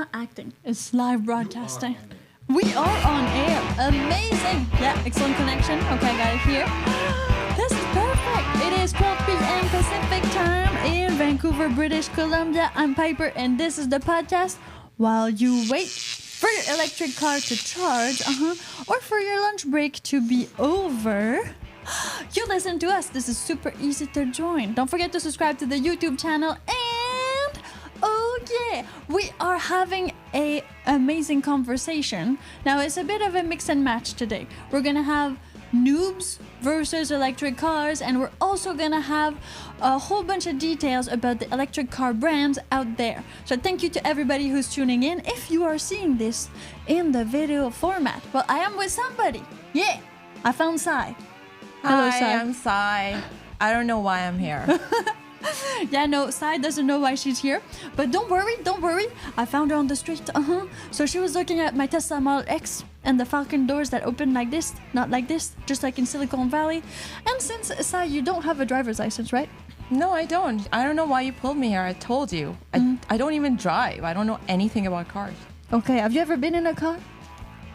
not acting. It's live broadcasting. We are on air. Amazing. Yeah, excellent connection. Okay, I got it here. This is perfect. It is 12 p.m. Pacific time in Vancouver, British Columbia. I'm Piper, and this is the podcast while you wait for your electric car to charge, or for your lunch break to be over. You listen to us. This is super easy to join. Don't forget to subscribe to the YouTube channel. And oh yeah, we are having a amazing conversation. Now it's a bit of a mix and match today. We're gonna have noobs versus electric cars, and we're also gonna have a whole bunch of details about the electric car brands out there. So thank you to everybody who's tuning in. If you are seeing this in the video format, well, I am with somebody. Yeah, I found Sai. Hello, Hi, Sai. I'm Sai. I don't know why I'm here. Yeah, no, Sai doesn't know why she's here. But don't worry. I found her on the street. So she was looking at my Tesla Model X and the Falcon doors that open like this, not like this, just like in Silicon Valley. And since, Sai, you don't have a driver's license, right? No, I don't. I don't know why you pulled me here. I told you. I don't even drive. I don't know anything about cars. Okay, have you ever been in a car?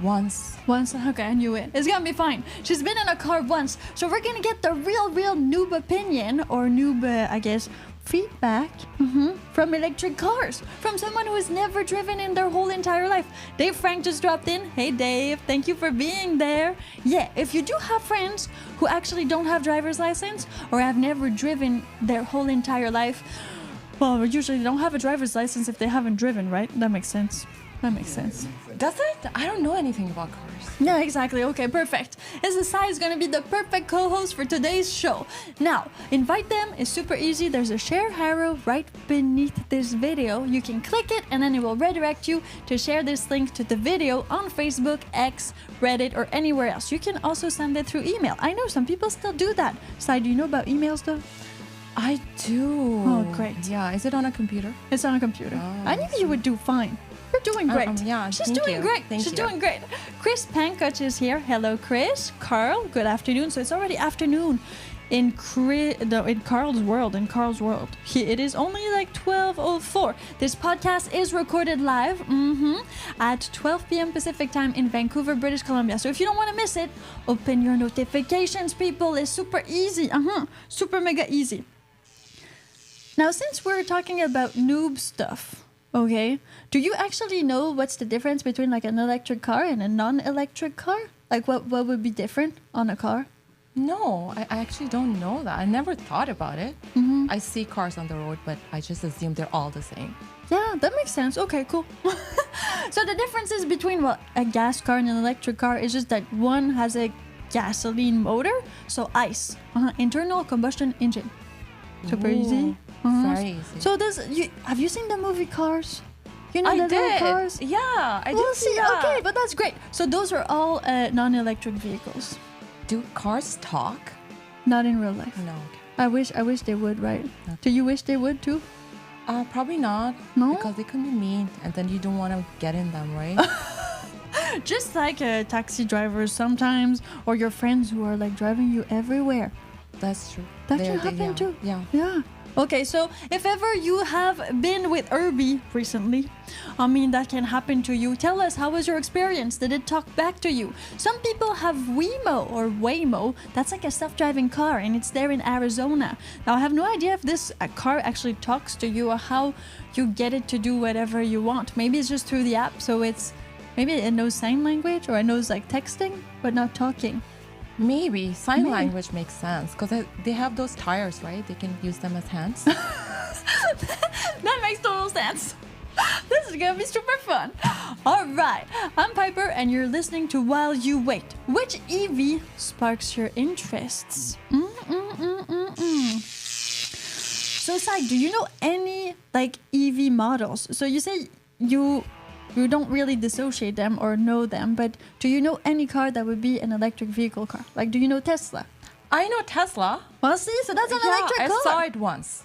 Once. Okay, I knew it. It's gonna be fine. She's been in a car once. So we're gonna get the real noob opinion, or noob, I guess, feedback from electric cars. From someone who has never driven in their whole entire life. Dave Frank just dropped in. Hey Dave, thank you for being there. Yeah, if you do have friends who actually don't have driver's license or have never driven their whole entire life, well, usually they don't have a driver's license if they haven't driven, right? That makes sense. Does it? I don't know anything about cars. Yeah, exactly. Okay, perfect. Sai is going to be the perfect co-host for today's show. Now, invite them is super easy. There's a share arrow right beneath this video. You can click it and then it will redirect you to share this link to the video on Facebook, X, Reddit, or anywhere else. You can also send it through email. I know some people still do that. Sai, do you know about emails though? I do. Oh, great. Yeah, is it on a computer? It's on a computer. Oh, I knew you would do fine. You're doing great. Yeah, She's doing great. She's doing great. Chris Pankach is here. Hello, Chris. Carl, good afternoon. So it's already afternoon in Carl's world. It is only like 12:04. This podcast is recorded live at 12 p.m. Pacific time in Vancouver, British Columbia. So if you don't want to miss it, open your notifications, people. It's super easy. Super mega easy. Now, since we're talking about noob stuff, okay, do you actually know what's the difference between like an electric car and a non-electric car? Like what would be different on a car? No, I actually don't know that. I never thought about it. I see cars on the road, but I just assume they're all the same. Yeah, that makes sense. Okay, cool. So the differences between, well, a gas car and an electric car is just that one has a gasoline motor, so ICE, internal combustion engine. Super easy. Very easy. So have you seen the movie Cars? You know I the little did. cars? Yeah, I did see that. Okay, but that's great. So those are all non-electric vehicles. Do cars talk? Not in real life. No. I wish they would, right? Okay. Do you wish they would too? Probably not. No? Because they can be mean, and then you don't want to get in them, right? Just like taxi drivers sometimes, or your friends who are like driving you everywhere. That's true. That can happen too. Yeah. Okay, so if ever you have been with Irby recently, that can happen to you. Tell us, how was your experience? Did it talk back to you? Some people have Waymo. That's like a self-driving car, and it's there in Arizona. Now, I have no idea if this car actually talks to you or how you get it to do whatever you want. Maybe it's just through the app, so maybe it knows sign language, or it knows like texting, but not talking. Maybe sign language makes sense because they have those tires, right? They can use them as hands. That makes total sense. This is gonna be super fun. All right, I'm Piper, and you're listening to While You Wait. Which EV sparks your interests? So, Sai, do you know any like EV models? So you say you don't really dissociate them or know them, but do you know any car that would be an electric vehicle car? Like, do you know Tesla? I know Tesla. Well, see, so that's an electric car. I saw it once.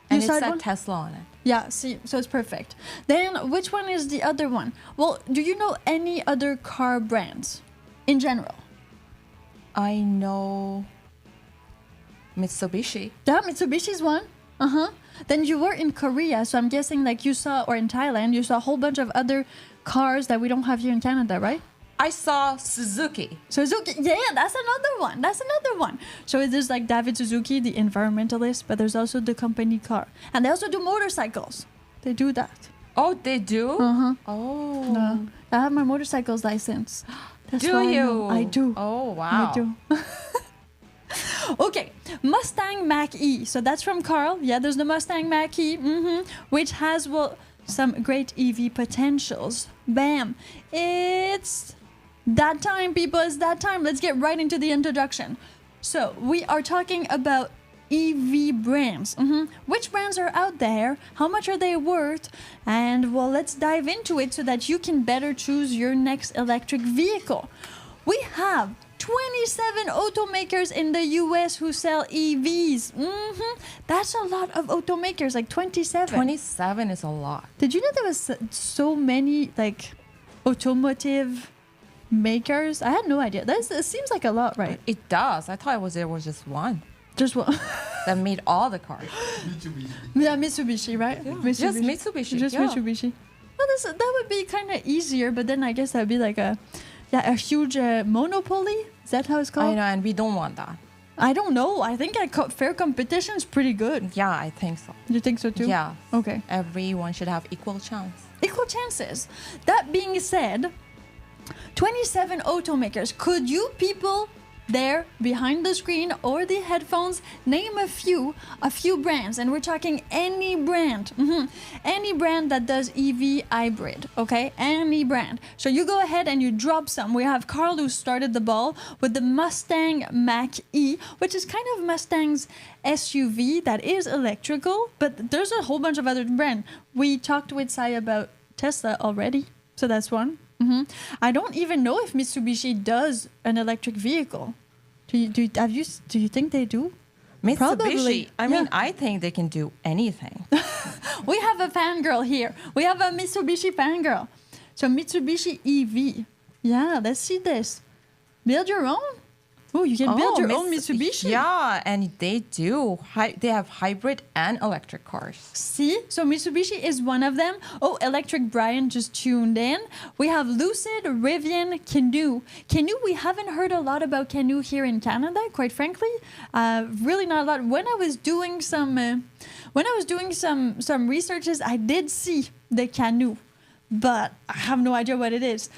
And it said Tesla on it. Yeah, see, so it's perfect. Then, which one is the other one? Well, do you know any other car brands in general? I know Mitsubishi. Yeah, Mitsubishi's one. Then you were in Korea, so I'm guessing like you saw, or in Thailand, you saw a whole bunch of other cars that we don't have here in Canada, right? I saw Suzuki. Suzuki, yeah, that's another one. That's another one. So there's like David Suzuki, the environmentalist, but there's also the company car. And they also do motorcycles. They do that. Oh, they do? Oh. No, I have my motorcycle's license. That's Do why you? I do. Oh, wow. I do. Okay, Mustang Mach-E. So that's from Carl. Yeah, there's the Mustang Mach-E, which has, well, some great EV potentials. Bam. It's that time, people. It's that time. Let's get right into the introduction. So we are talking about EV brands. Which brands are out there? How much are they worth? And, well, let's dive into it so that you can better choose your next electric vehicle. We have 27 automakers in the US who sell EVs. That's a lot of automakers, like 27. 27 is a lot. Did you know there was so many like automotive makers? I had no idea. It seems like a lot, right? It does. I thought there was just one Just one. that made all the cars. Yeah, Mitsubishi, right? Yeah. Just Mitsubishi. Just yeah. Mitsubishi. Well, that would be kind of easier, but then I guess that would be like a huge monopoly. Is that how it's called? I know, and we don't want that. I don't know. I think fair competition is pretty good. Yeah, I think so. You think so too? Yeah. Okay. Everyone should have equal chance. Equal chances. That being said, 27 automakers. Could you people there behind the screen or the headphones name a few brands? And we're talking any brand. Any brand that does EV hybrid, okay? Any brand. So you go ahead and you drop some. We have Carl who started the ball with the Mustang Mach-E, which is kind of Mustang's SUV that is electrical, but there's a whole bunch of other brands. We talked with Sai about Tesla already, so that's one. I don't even know if Mitsubishi does an electric vehicle. Do you think they do? Mitsubishi. Probably, I mean, I think they can do anything. We have a fangirl here. We have a Mitsubishi fangirl. So Mitsubishi EV. Yeah, let's see this. Build your own? Oh, you can build your own Mitsubishi. Yeah, and they do. They have hybrid and electric cars. See? So Mitsubishi is one of them. Oh, Electric Brian just tuned in. We have Lucid, Rivian, Canoo. Canoo, we haven't heard a lot about Canoo here in Canada, quite frankly. Really not a lot. When I was doing some researches, I did see the Canoo, but I have no idea what it is.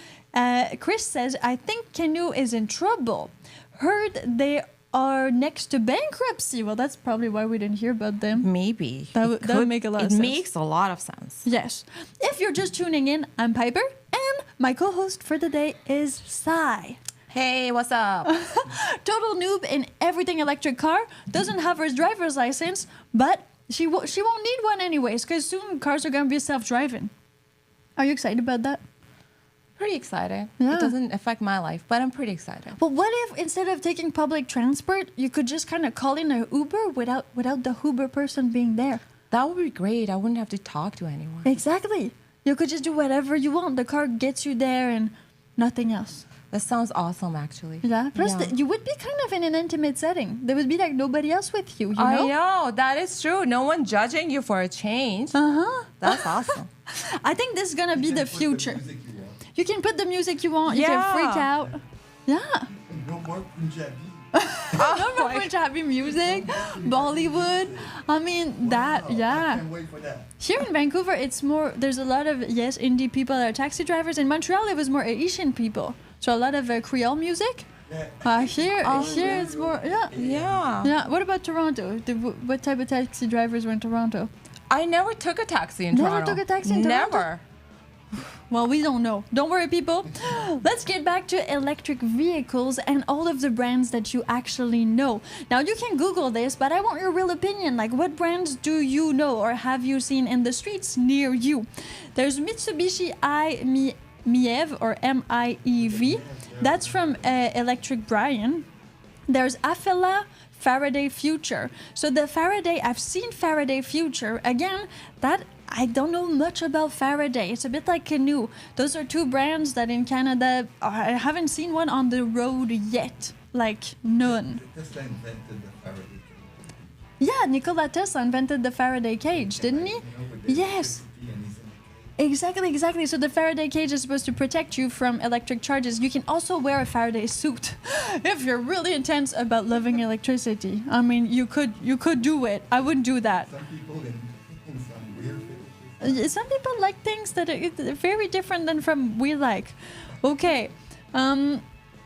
Chris says, I think Canoo is in trouble. Heard they are next to bankruptcy. Well, that's probably why we didn't hear about them. Maybe. That would make a lot of sense. It makes a lot of sense. Yes. If you're just tuning in, I'm Piper, and my co-host for the day is Sai. Hey, what's up? Total noob in everything electric car. Doesn't have her driver's license, but she won't need one anyways, because soon cars are going to be self-driving. Are you excited about that? Pretty excited. Yeah. It doesn't affect my life, but I'm pretty excited. But what if instead of taking public transport, you could just kind of call in an Uber without the Uber person being there? That would be great. I wouldn't have to talk to anyone. Exactly. You could just do whatever you want. The car gets you there and nothing else. That sounds awesome, actually. Yeah. Plus, you would be kind of in an intimate setting. There would be like nobody else with you, you know? I know. That is true. No one judging you for a change. That's awesome. I think this is going to be the future. You can put the music you want. You can freak out. Yeah. No more Punjabi. No more Punjabi music. Bollywood. I mean, that, I can't wait for that. Here in Vancouver, it's more, there's a lot of, indie people that are taxi drivers. In Montreal, it was more Asian people. So a lot of Creole music. Here it's more, Yeah. What about Toronto? What type of taxi drivers were in Toronto? I never took a taxi in Toronto. Never took a taxi in Toronto? Never. Well, we don't know. Don't worry, people. Let's get back to electric vehicles and all of the brands that you actually know. Now, you can Google this, but I want your real opinion. Like, what brands do you know or have you seen in the streets near you? There's Mitsubishi MIEV or MIEV. That's from Electric Brian. There's Afela Faraday Future. So the Faraday, I've seen Faraday Future. Again, that I don't know much about Faraday. It's a bit like Canoo. Those are two brands that in Canada, I haven't seen one on the road yet. Like, none. Tesla invented the Faraday Yeah, Nikola Tesla invented the Faraday cage, didn't he? Yes. Exactly. So the Faraday cage is supposed to protect you from electric charges. You can also wear a Faraday suit if you're really intense about loving electricity. I mean, you could do it. I wouldn't do that. Some people in some weird fetishes. Some people like things that are very different than from we like. Okay.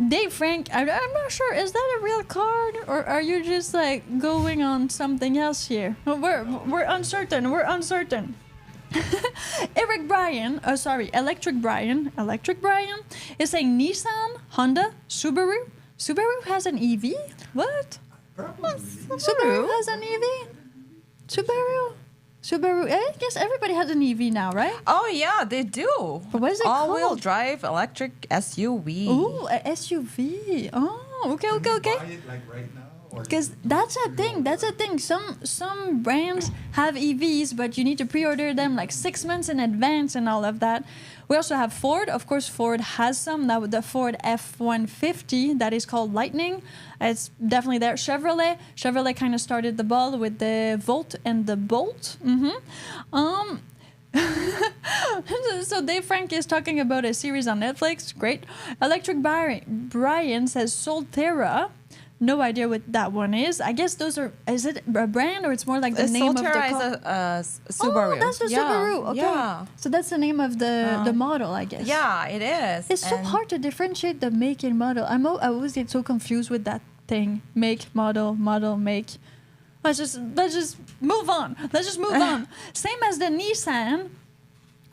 Dave Frank, I'm not sure. Is that a real card, or are you just like going on something else here? We're uncertain. Electric Brian is saying Nissan, Honda, Subaru. Subaru has an EV? What? Probably. Subaru has an EV? Subaru, I guess everybody has an EV now, right? Oh yeah, they do. But what is it All-wheel called? drive electric SUV. Ooh, a SUV. Oh, okay. Can you buy it like right now? Because that's a thing. Some brands have EVs, but you need to pre-order them like 6 months in advance and all of that. We also have Ford. Of course, Ford has some. Now the Ford F-150 that is called Lightning. It's definitely there. Chevrolet kind of started the ball with the Volt and the Bolt. So Dave Frank is talking about a series on Netflix. Great. Electric Brian says Solterra. No idea what that one is. I guess those are. Is it a brand or it's more like the name of the car? Solterra is a Subaru. Oh, that's a Subaru. Okay. Yeah. So that's the name of the model, I guess. Yeah, it is. It's so hard to differentiate the make and model. I always get so confused with that thing. Make, model, make. Let's just move on. Same as the Nissan.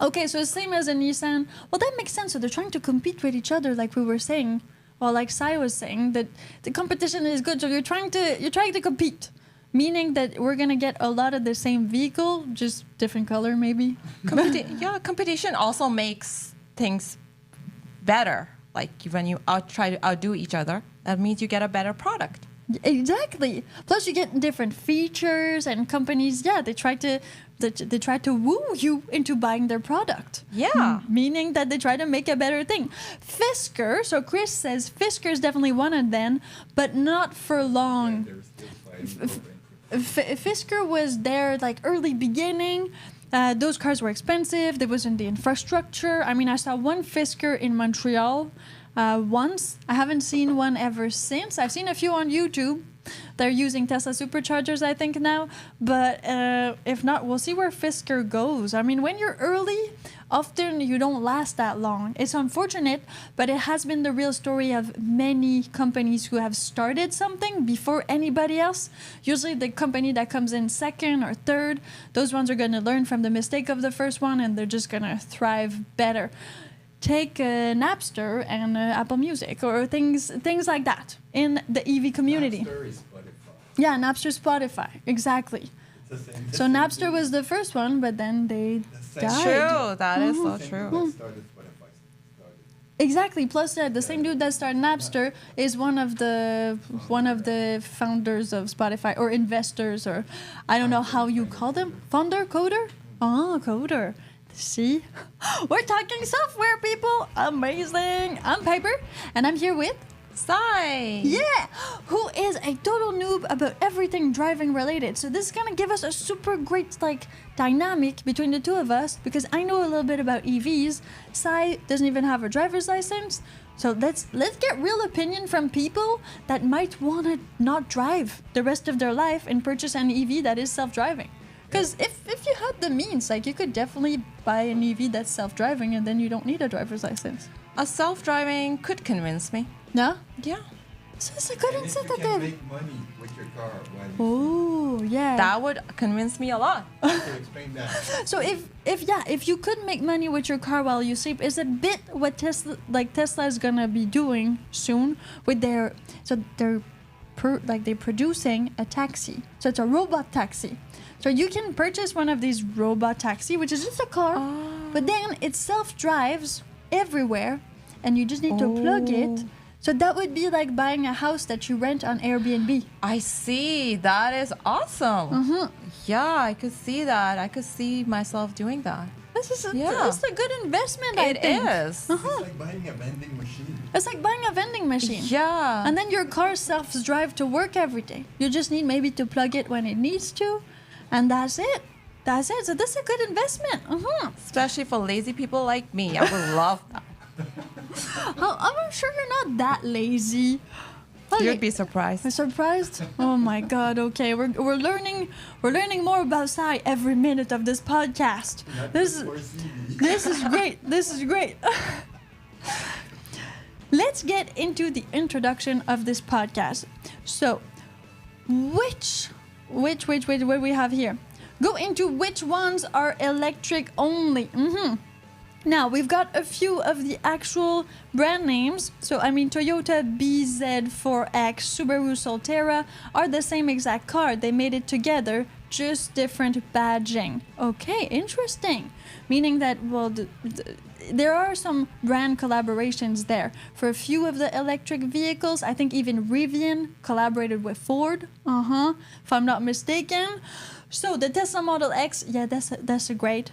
Okay, so same as the Nissan. Well, that makes sense. So they're trying to compete with each other, like we were saying. Well, like Sai was saying, that the competition is good. So you're trying to compete, meaning that we're gonna get a lot of the same vehicle, just different color, maybe. Competition also makes things better. Like when you try to outdo each other, that means you get a better product. Exactly. Plus, you get different features, and companies, they try to woo you into buying their product. Yeah. Meaning that they try to make a better thing. Fisker, so Chris says Fisker is definitely one of them, but not for long. They're still fighting Fisker was there like early beginning. Those cars were expensive. There wasn't the infrastructure. I mean, I saw one Fisker in Montreal once. I haven't seen one ever since. I've seen a few on YouTube. They're using Tesla superchargers, I think, now. But if not, we'll see where Fisker goes. I mean, when you're early, often you don't last that long. It's unfortunate, but it has been the real story of many companies who have started something before anybody else. Usually the company that comes in second or third, those ones are going to learn from the mistake of the first one, and they're just going to thrive better. Take Napster and Apple Music or things like that in the EV community. Napster is Spotify. Yeah, Napster, Spotify, exactly. It's the same. So Napster was the first one, but then they died. True, that is so Same true. people that started Spotify started. Exactly. Plus, the same dude that started Napster is one of the founders of Spotify or investors, or I don't know how you call them. Founder, coder. Oh, coder. See, we're talking software, people. Amazing. I'm Piper, and I'm here with Sai. Yeah, who is a total noob about everything driving related. So this is gonna give us a super great dynamic between the two of us, because I know a little bit about EVs. Sai doesn't even have a driver's license. So let's get real opinion from people that might want to not drive the rest of their life and purchase an EV that is self-driving. Because if you had the means, you could definitely buy an EV that's self-driving, and then you don't need a driver's license. A self-driving could convince me. No? Yeah. So it's a good And if you can incentive. make money with your car while you Oh, yeah. That would convince me a lot. to explain that. So if you could make money with your car while you sleep, is a bit what Tesla is gonna be doing soon with they're producing a taxi. So it's a robot taxi. So you can purchase one of these robot taxi, which is just a car, but then it self-drives everywhere, and you just need to plug it. So that would be like buying a house that you rent on Airbnb. I see. That is awesome. Yeah, I could see that. I could see myself doing that. This is Yeah. this is a good investment, I It think. is. It's like buying a vending machine. It's like buying a vending machine. Yeah. And then your car self-drive to work every day. You just need maybe to plug it when it needs to, and that's it. That's it. So this is a good investment. Especially for lazy people like me. I would love that. Oh, I'm sure you're not that lazy. Okay. You'd be surprised. I'm surprised. Oh my God. Okay, we're learning more about Sai every minute of this podcast. Not This just for CV. this is great. This is great. Let's get into the introduction of this podcast. So, which what we have here? Go into which ones are electric only. Now, we've got a few of the actual brand names. So, I mean, Toyota BZ4X, Subaru Solterra are the same exact car. They made it together, just different badging. Okay, interesting. Meaning that, well, there are some brand collaborations there. For a few of the electric vehicles, I think even Rivian collaborated with Ford. If I'm not mistaken. So the Tesla Model X, yeah, that's great.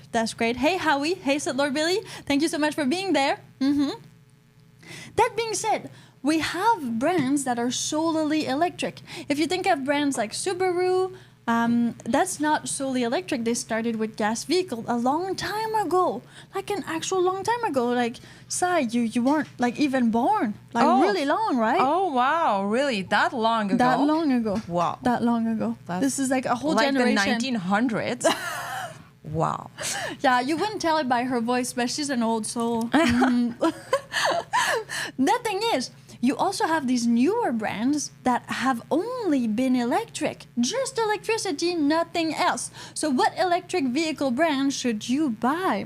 Hey Howie, hey Lord Billy, thank you so much for being there. That being said, we have brands that are solely electric. If you think of brands like Subaru, that's not solely electric. They started with gas vehicle a long time ago, like an actual long time ago. Like, Sai, you weren't like even born, like really long, right? Oh, wow. Really? That long ago? That long ago. Wow. That long ago. This is like a whole generation. Like the 1900s? Wow. Yeah, you wouldn't tell it by her voice, but she's an old soul. The thing is, you also have these newer brands that have only been electric. Just electricity, nothing else. So what electric vehicle brand should you buy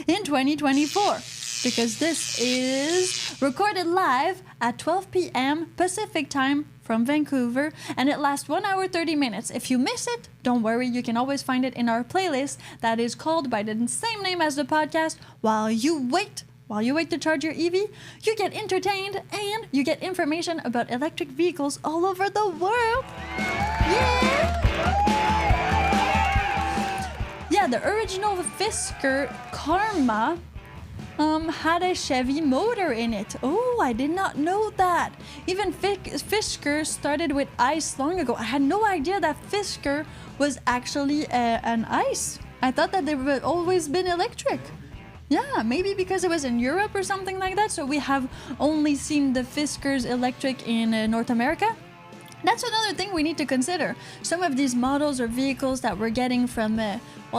in 2024? Because this is recorded live at 12 p.m. Pacific time from Vancouver, and it lasts 1 hour 30 minutes. If you miss it, don't worry, you can always find it in our playlist that is called by the same name as the podcast, While You Wait to charge your EV, you get entertained and you get information about electric vehicles all over the world. Yeah, the original Fisker Karma had a Chevy motor in it. Oh, I did not know that. Even Fisker started with ICE long ago. I had no idea that Fisker was actually an ICE. I thought that they had always been electric. Yeah, maybe because it was in Europe or something like that. So we have only seen the Fiskers electric in North America. That's another thing we need to consider. Some of these models or vehicles that we're getting from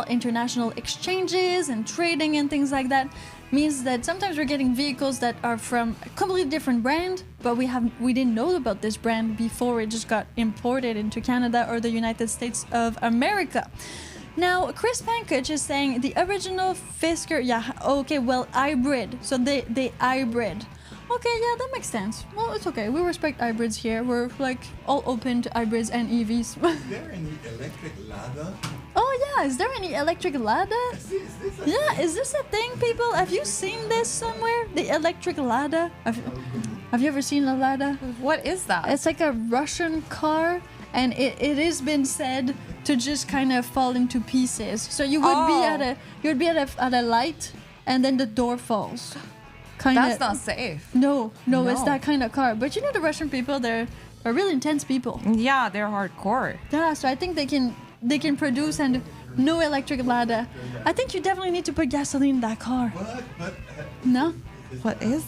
international exchanges and trading and things like that means that sometimes we're getting vehicles that are from a completely different brand, but we didn't know about this brand before it just got imported into Canada or the United States of America. Now, Chris Pankage is saying the original Fisker, hybrid. So they hybrid. Okay, yeah, that makes sense. Well, it's okay. We respect hybrids here. We're like all open to hybrids and EVs. Is there any electric Lada? Oh yeah, is there any electric Lada? Is this a thing, people? Have you seen this somewhere? The electric Lada? Have you ever seen a Lada? What is that? It's like a Russian car, and it has been said to just kind of fall into pieces. So you would be at a light, and then the door falls. That's not safe. No, it's that kind of car. But you know the Russian people, they're really intense people. Yeah, they're hardcore. Yeah, so I think they can produce and no electric Lada. I think you definitely need to put gasoline in that car. But No? What is?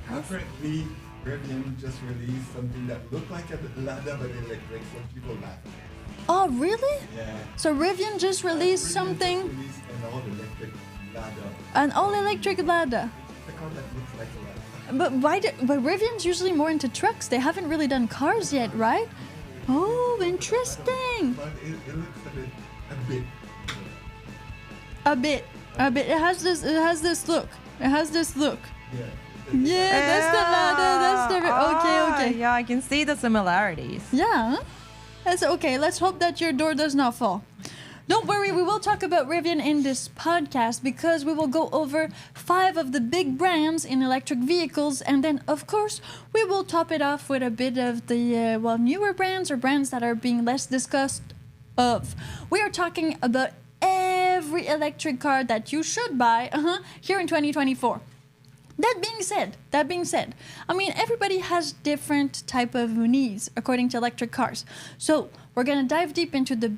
Apparently, Rivian just released something that looked like a Lada but electric, so people laugh. Oh, really? Yeah. So Rivian just released something, Just released an all-electric Lada. an all-electric Lada. The car that looks like a Lada. But Rivian's usually more into trucks. They haven't really done cars yet, right? Oh, interesting. But it looks a bit. A bit. It has this look. Yeah. Yeah, that's the Lada. That's the. Okay. Yeah, I can see the similarities. Yeah. That's okay. Let's hope that your door does not fall. Don't worry, we will talk about Rivian in this podcast because we will go over 5 of the big brands in electric vehicles, and then, of course, we will top it off with a bit of the newer brands or brands that are being less discussed of. We are talking about every electric car that you should buy here in 2024. That being said, I mean, everybody has different type of needs according to electric cars. So we're going to dive deep into the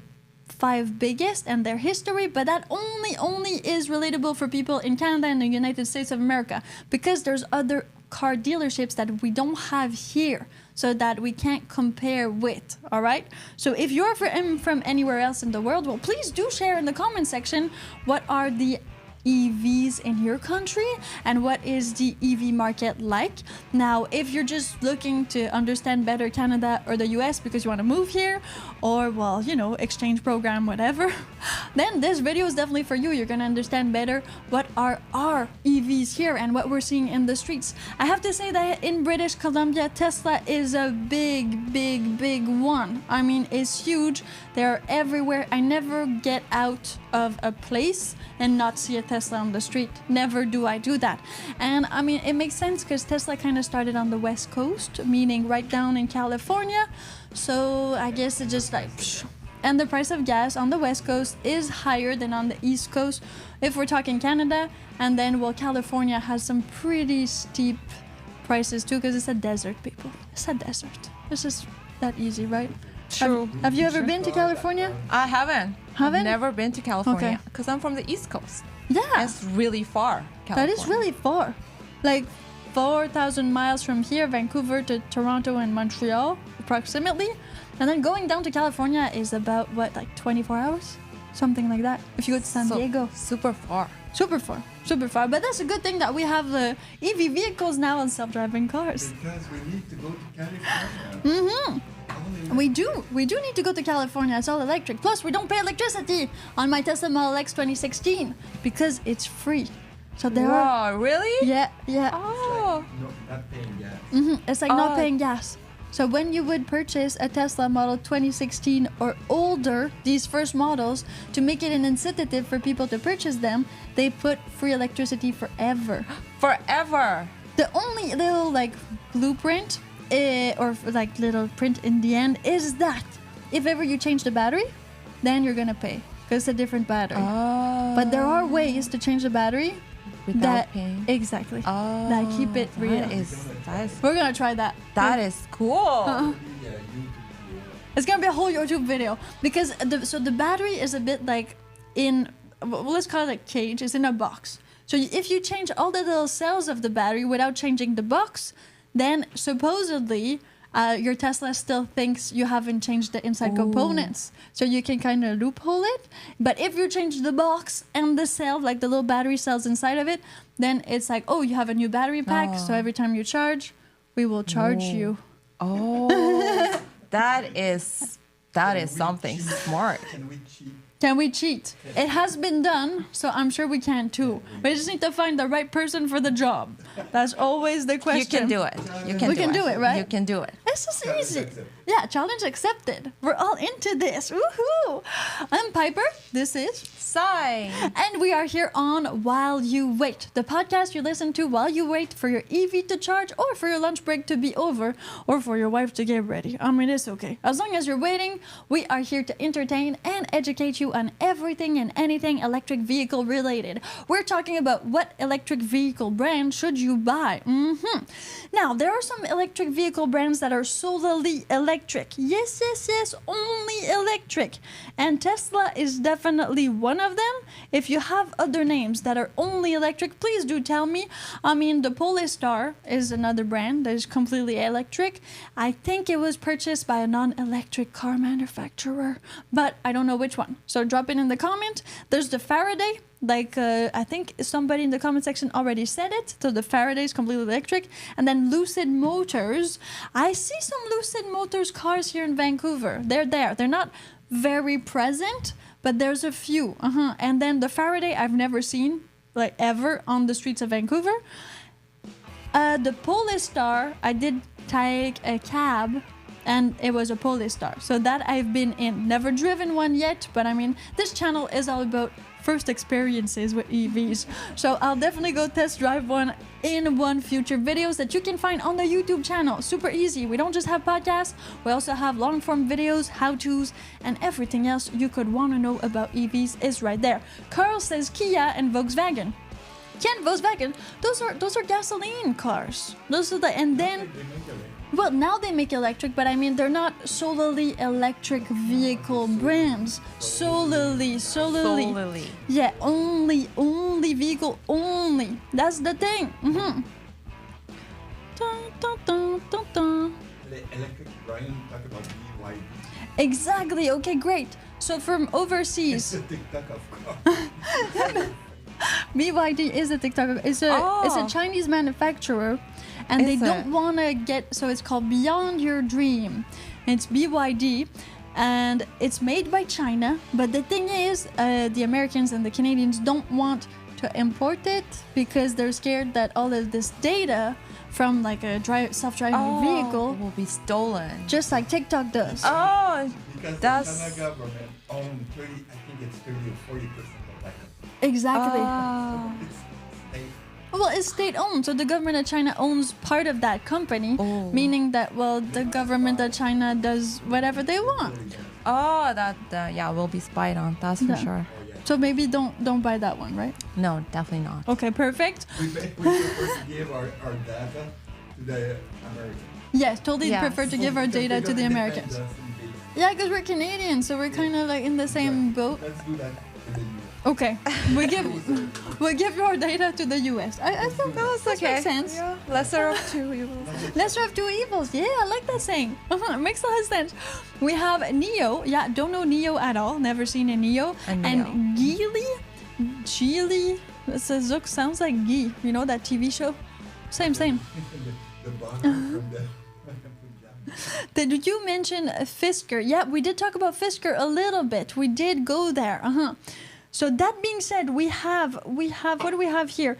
5 biggest and their history, but that only is relatable for people in Canada and the United States of America, because there's other car dealerships that we don't have here, so that we can't compare with, all right? So if you're from anywhere else in the world, well, please do share in the comment section what are the EVs in your country and what is the EV market like. Now, if you're just looking to understand better Canada or the US because you want to move here, or, well, you know, exchange program, whatever, then this video is definitely for you. You're going to understand better what are our EVs here and what we're seeing in the streets. I have to say that in British Columbia, Tesla is a big one. I mean, it's huge. They're everywhere. I never get out of a place and not see a Tesla on the street. Never do I do that. And I mean, it makes sense because Tesla kind of started on the West Coast, meaning right down in California. So I guess it's just like, psh. And the price of gas on the West Coast is higher than on the East Coast if we're talking Canada. And then, well, California has some pretty steep prices too, because it's a desert, people. It's a desert. It's just that easy, right? True. Have you ever been to California? I haven't. Haven't? I've never been to California Okay. because I'm from the East Coast. Yeah. It's really far. That is California. really far. Like 4,000 miles from here, Vancouver to Toronto and Montreal, approximately. And then going down to California is about, what, like 24 hours? Something like that. If you go to San Diego. Super far. Super far. Super far. But that's a good thing that we have EV vehicles now and self-driving cars. Because we need to go to California. Mm-hmm. We do need to go to California. It's all electric. Plus, we don't pay electricity on my Tesla Model X 2016 because it's free. So there are... Wow, really? Yeah. Oh. No, not paying gas. It's like not paying gas. So when you would purchase a Tesla Model 2016 or older, these first models, to make it an incentive for people to purchase them, they put free electricity forever. Forever. The only little like blueprint or like little print in the end is that if ever you change the battery, then you're gonna pay because it's a different battery. But there are ways to change the battery without paying. Exactly. That keep it real. That is We're gonna try that. That is cool. It's gonna be a whole YouTube video because the battery is a bit like in, well, let's call it a cage. It's in a box. So if you change all the little cells of the battery without changing the box, then supposedly your Tesla still thinks you haven't changed the inside components. So you can kind of loophole it. But if you change the box and the cell, like the little battery cells inside of it, then it's like, oh, you have a new battery pack. So every time you charge, we will charge you. Oh, that is something smart. Can we cheat? Can we cheat? It has been done, so I'm sure we can too. We just need to find the right person for the job. That's always the question. You can do it. We can do it, right? You can do it. It's just Challenge easy. accepted. Yeah, challenge accepted. We're all into this. Woohoo! I'm Piper. This is Sign. And we are here on While You Wait, the podcast you listen to while you wait for your EV to charge or for your lunch break to be over or for your wife to get ready. I mean, it's okay. As long as you're waiting, we are here to entertain and educate you on everything and anything electric vehicle related. We're talking about what electric vehicle brand should you buy. Now, there are some electric vehicle brands that are solely electric. Yes, only electric. And Tesla is definitely one of them. If you have other names that are only electric, please do tell me. I mean, the Polestar is another brand that is completely electric. I think it was purchased by a non-electric car manufacturer, but I don't know which one. So drop it in the comment. There's the Faraday. Like, I think somebody in the comment section already said it. So the Faraday is completely electric. And then Lucid Motors. I see some Lucid Motors cars here in Vancouver. They're there. They're not very present, but there's a few. And then the Faraday I've never seen, like, ever on the streets of Vancouver. The Polestar, I did take a cab, and it was a Polestar. So that I've been in. Never driven one yet, but I mean, this channel is all about first experiences with EVs. So I'll definitely go test drive one in one future videos that you can find on the YouTube channel. Super easy. We don't just have podcasts, we also have long form videos, how-tos, and everything else you could want to know about EVs is right there. Carl says Kia and Volkswagen. Kia and Volkswagen, those are gasoline cars. Those are the, and then, well, now they make electric, but I mean, they're not solely electric vehicle brands. Solely. Yeah, only vehicle, only. That's the thing. Dun, dun, dun, dun, dun. The electric Brian talk about BYD. Exactly, okay, great. So from overseas, It's the TikTok of cars. BYD is a TikTok. It's a Chinese manufacturer, and they don't want to get. So it's called Beyond Your Dream. It's BYD, and it's made by China. But the thing is, the Americans and the Canadians don't want to import it because they're scared that all of this data from like a self-driving vehicle will be stolen, just like TikTok does. Because That's- the China government owns 30, I think it's 30 or 40% of that. Exactly. It's state. Well, it's state-owned, so the government of China owns part of that company, meaning that, well, the government of China does whatever they want. Will be spied on. That's for Yeah. sure. So maybe don't buy that one, right? No, definitely not. Okay, perfect. We prefer to give our data to the Americans. Yes, totally Yes. prefer to give our Because data they're to the gonna Americans. defend us in case. Yeah, because we're Canadians, so we're kind of like in the same boat. Let's do that in the US. Okay, we give our data to the US. I think that makes sense. Yeah. Lesser of two evils. Lesser of two evils. Yeah, I like that saying. It makes a lot of sense. We have Neo. Yeah, don't know Neo at all. Never seen a Neo. And Geely. Sounds like Guy. You know that TV show? Same. The bomber from the Did you mention Fisker? Yeah, we did talk about Fisker a little bit. We did go there. So that being said, we have what do we have here?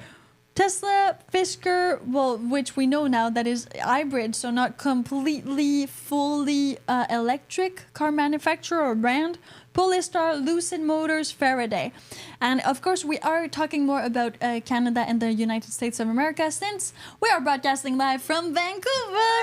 Tesla, Fisker, well, which we know now that is hybrid, so not completely, fully electric car manufacturer or brand. Polestar, Lucid Motors, Faraday. And of course, we are talking more about Canada and the United States of America since we are broadcasting live from Vancouver.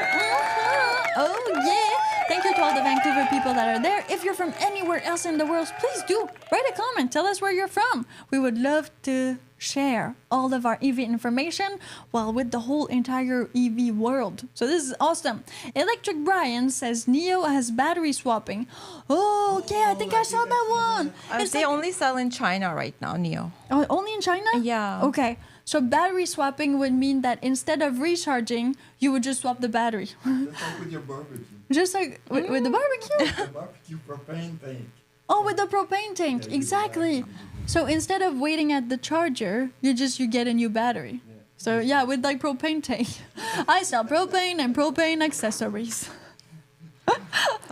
Oh, yeah. Thank you to all the Vancouver people that are there. If you're from anywhere else in the world, please do write a comment. Tell us where you're from. We would love to share all of our EV information, well, with the whole entire EV world. So this is awesome. Electric Brian says Neo has battery swapping. Oh, okay, I think I saw that one. They only sell in China right now, Neo. Oh, only in China? Yeah. Okay. So battery swapping would mean that instead of recharging, you would just swap the battery. Just like with your barbecue. Just like with the barbecue? The barbecue propane tank. Oh, with the propane tank. Yeah, Exactly. So instead of waiting at the charger, you get a new battery. Yeah. So yeah, with like propane tank. I sell propane and propane accessories.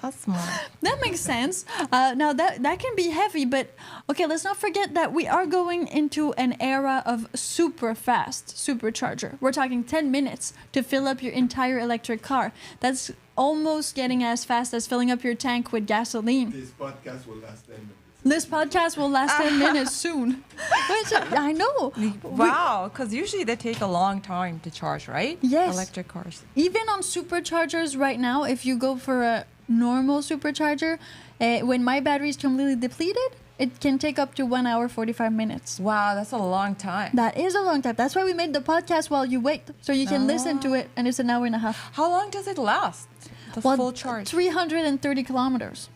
That's smart. That makes sense. Now that can be heavy, but okay, let's not forget that we are going into an era of super fast supercharger. We're talking 10 minutes to fill up your entire electric car. That's almost getting as fast as filling up your tank with gasoline. This podcast will last 10 minutes. This podcast will last 10 minutes soon. Which, I know. Wow, because usually they take a long time to charge, right? Yes. Electric cars. Even on superchargers right now, if you go for a normal supercharger, when my battery is completely depleted, it can take up to 1 hour, 45 minutes. Wow, that's a long time. That is a long time. That's why we made the podcast while you wait, so you can listen to it, and it's an hour and a half. How long does it last? The full charge? 330 kilometers,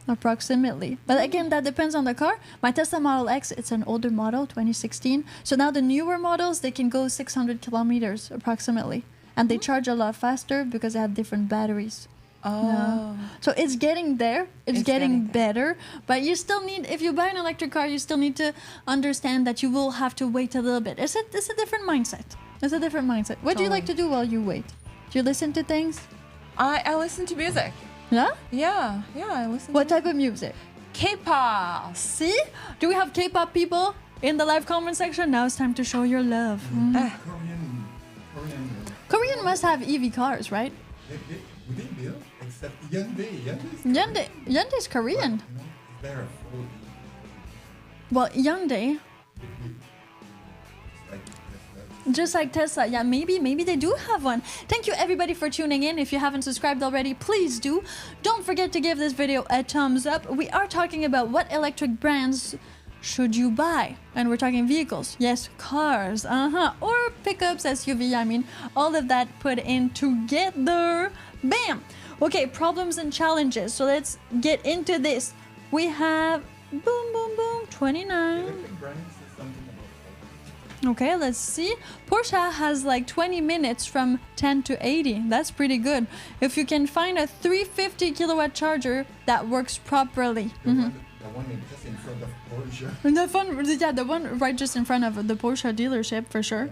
approximately. But again, that depends on the car. My Tesla Model X, it's an older model, 2016. So now the newer models, they can go 600 kilometers approximately. And they charge a lot faster because they have different batteries. Oh. So it's getting there. It's getting getting better. But you still need, if you buy an electric car, you still need to understand that you will have to wait a little bit. It's a different mindset. It's a different mindset. What do you like to do while you wait? Do you listen to things? I listen to music. Yeah? Yeah, I listen What to type of music? K-pop. See? Do we have K-pop people in the live comment section? Now it's time to show your love. Korean must have EV cars, right? They build, except Hyundai. Hyundai's Korean. They're a full Well, Hyundai. it's like Just like Tesla. Yeah, maybe they do have one. Thank you everybody for tuning in. If you haven't subscribed already, please do. Don't forget to give this video a thumbs up. We are talking about what electric brands should you buy? And we're talking vehicles. Yes, cars. Or pickups, SUV. I mean, all of that put in together. Bam! Okay, problems and challenges. So let's get into this. We have boom, boom, boom, 29. Electric brands is something about Okay, let's see. Porsche has like 20 minutes from 10 to 80. That's pretty good. If you can find a 350 kilowatt charger that works properly. the one just in front of Porsche. The one right just in front of the Porsche dealership for sure.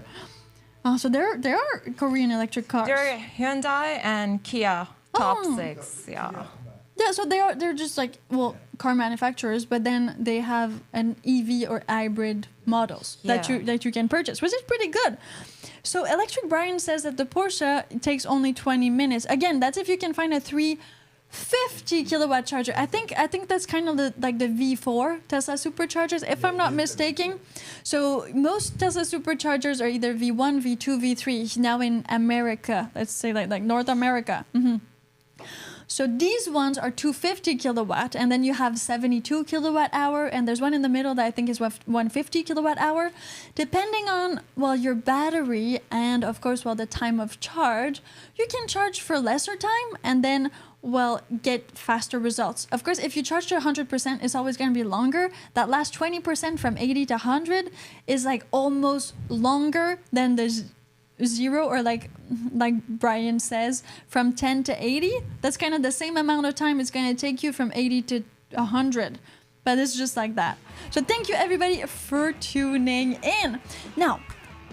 So there are Korean electric cars. There are Hyundai and Kia top Oh. 6. Yeah. Yeah, so they're just like, well, car manufacturers, but then they have an EV or hybrid models that you can purchase, which is pretty good. So Electric Brian says that the Porsche takes only 20 minutes. Again, that's if you can find a 350 kilowatt charger. I think that's kind of like the V4 Tesla superchargers, if I'm not mistaken. So most Tesla superchargers are either V1, V2, V3. Now in America, let's say like North America. So these ones are 250 kilowatt, and then you have 72 kilowatt hour, and there's one in the middle that I think is 150 kilowatt hour. Depending on, well, your battery and, of course, well, the time of charge, you can charge for lesser time and then, well, get faster results. Of course, if you charge to 100%, it's always going to be longer. That last 20% from 80 to 100 is like almost longer than the zero, or like Brian says, from 10 to 80. That's kind of the same amount of time it's going to take you from 80 to 100. But it's just like that. So thank you everybody for tuning in. Now,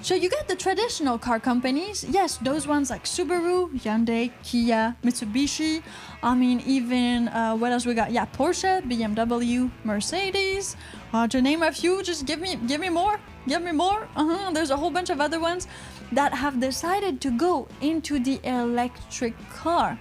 so you got the traditional car companies. Yes, those ones like Subaru, Hyundai, Kia, Mitsubishi. I mean, even, what else we got? Yeah, Porsche, BMW, Mercedes. To name a few, just give me more. Give me more. There's a whole bunch of other ones that have decided to go into the electric car.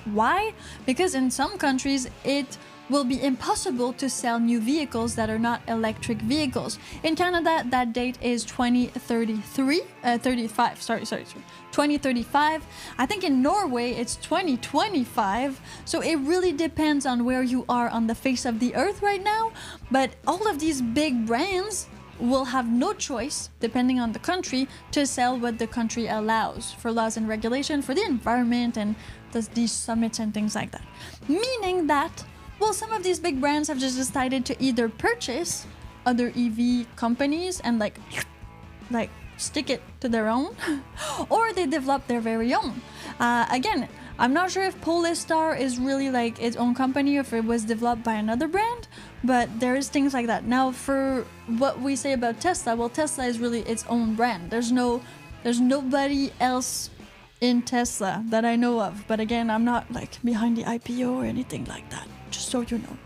Why? Because in some countries, it will be impossible to sell new vehicles that are not electric vehicles. In Canada, that date is 2035. I think in Norway, it's 2025. So it really depends on where you are on the face of the earth right now. But all of these big brands will have no choice, depending on the country, to sell what the country allows for laws and regulation for the environment and these summits and things like that. Meaning that, well, some of these big brands have just decided to either purchase other EV companies and like stick it to their own, or they develop their very own. Again, I'm not sure if Polestar is really like its own company or if it was developed by another brand, but there's things like that. Now, for what we say about Tesla, well, Tesla is really its own brand. There's nobody else in Tesla that I know of. But again, I'm not like behind the IPO or anything like that, just so you know.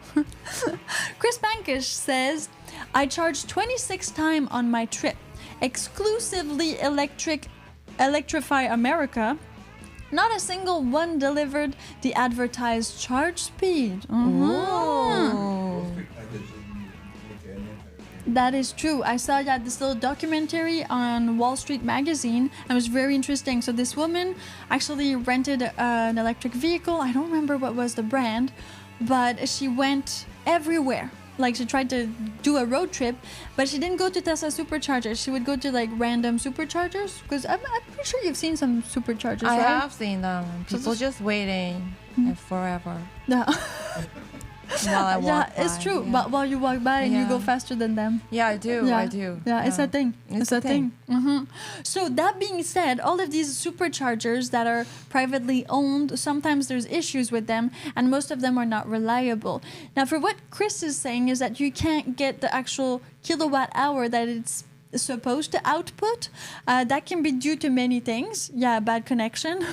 Chris Bankish says, I charged 26 times on my trip, exclusively Electrify America. Not a single one delivered the advertised charge speed. That is true. I saw this little documentary on Wall Street magazine, and it was very interesting. So this woman actually rented an electric vehicle. I don't remember what was the brand, but she went everywhere. Like, she tried to do a road trip, but she didn't go to Tesla superchargers. She would go to like random superchargers, because I'm pretty sure you've seen some superchargers, I right? have seen them. People just waiting forever Yeah. while I walk by. It's true. Yeah. But while you walk by and you Yeah. go faster than them. Yeah, I do. Yeah. I do. Yeah, it's a thing. It's a thing. So that being said, all of these superchargers that are privately owned, sometimes there's issues with them, and most of them are not reliable. Now, for what Chris is saying is that you can't get the actual kilowatt hour that it's supposed to output. That can be due to many things. Yeah, bad connection.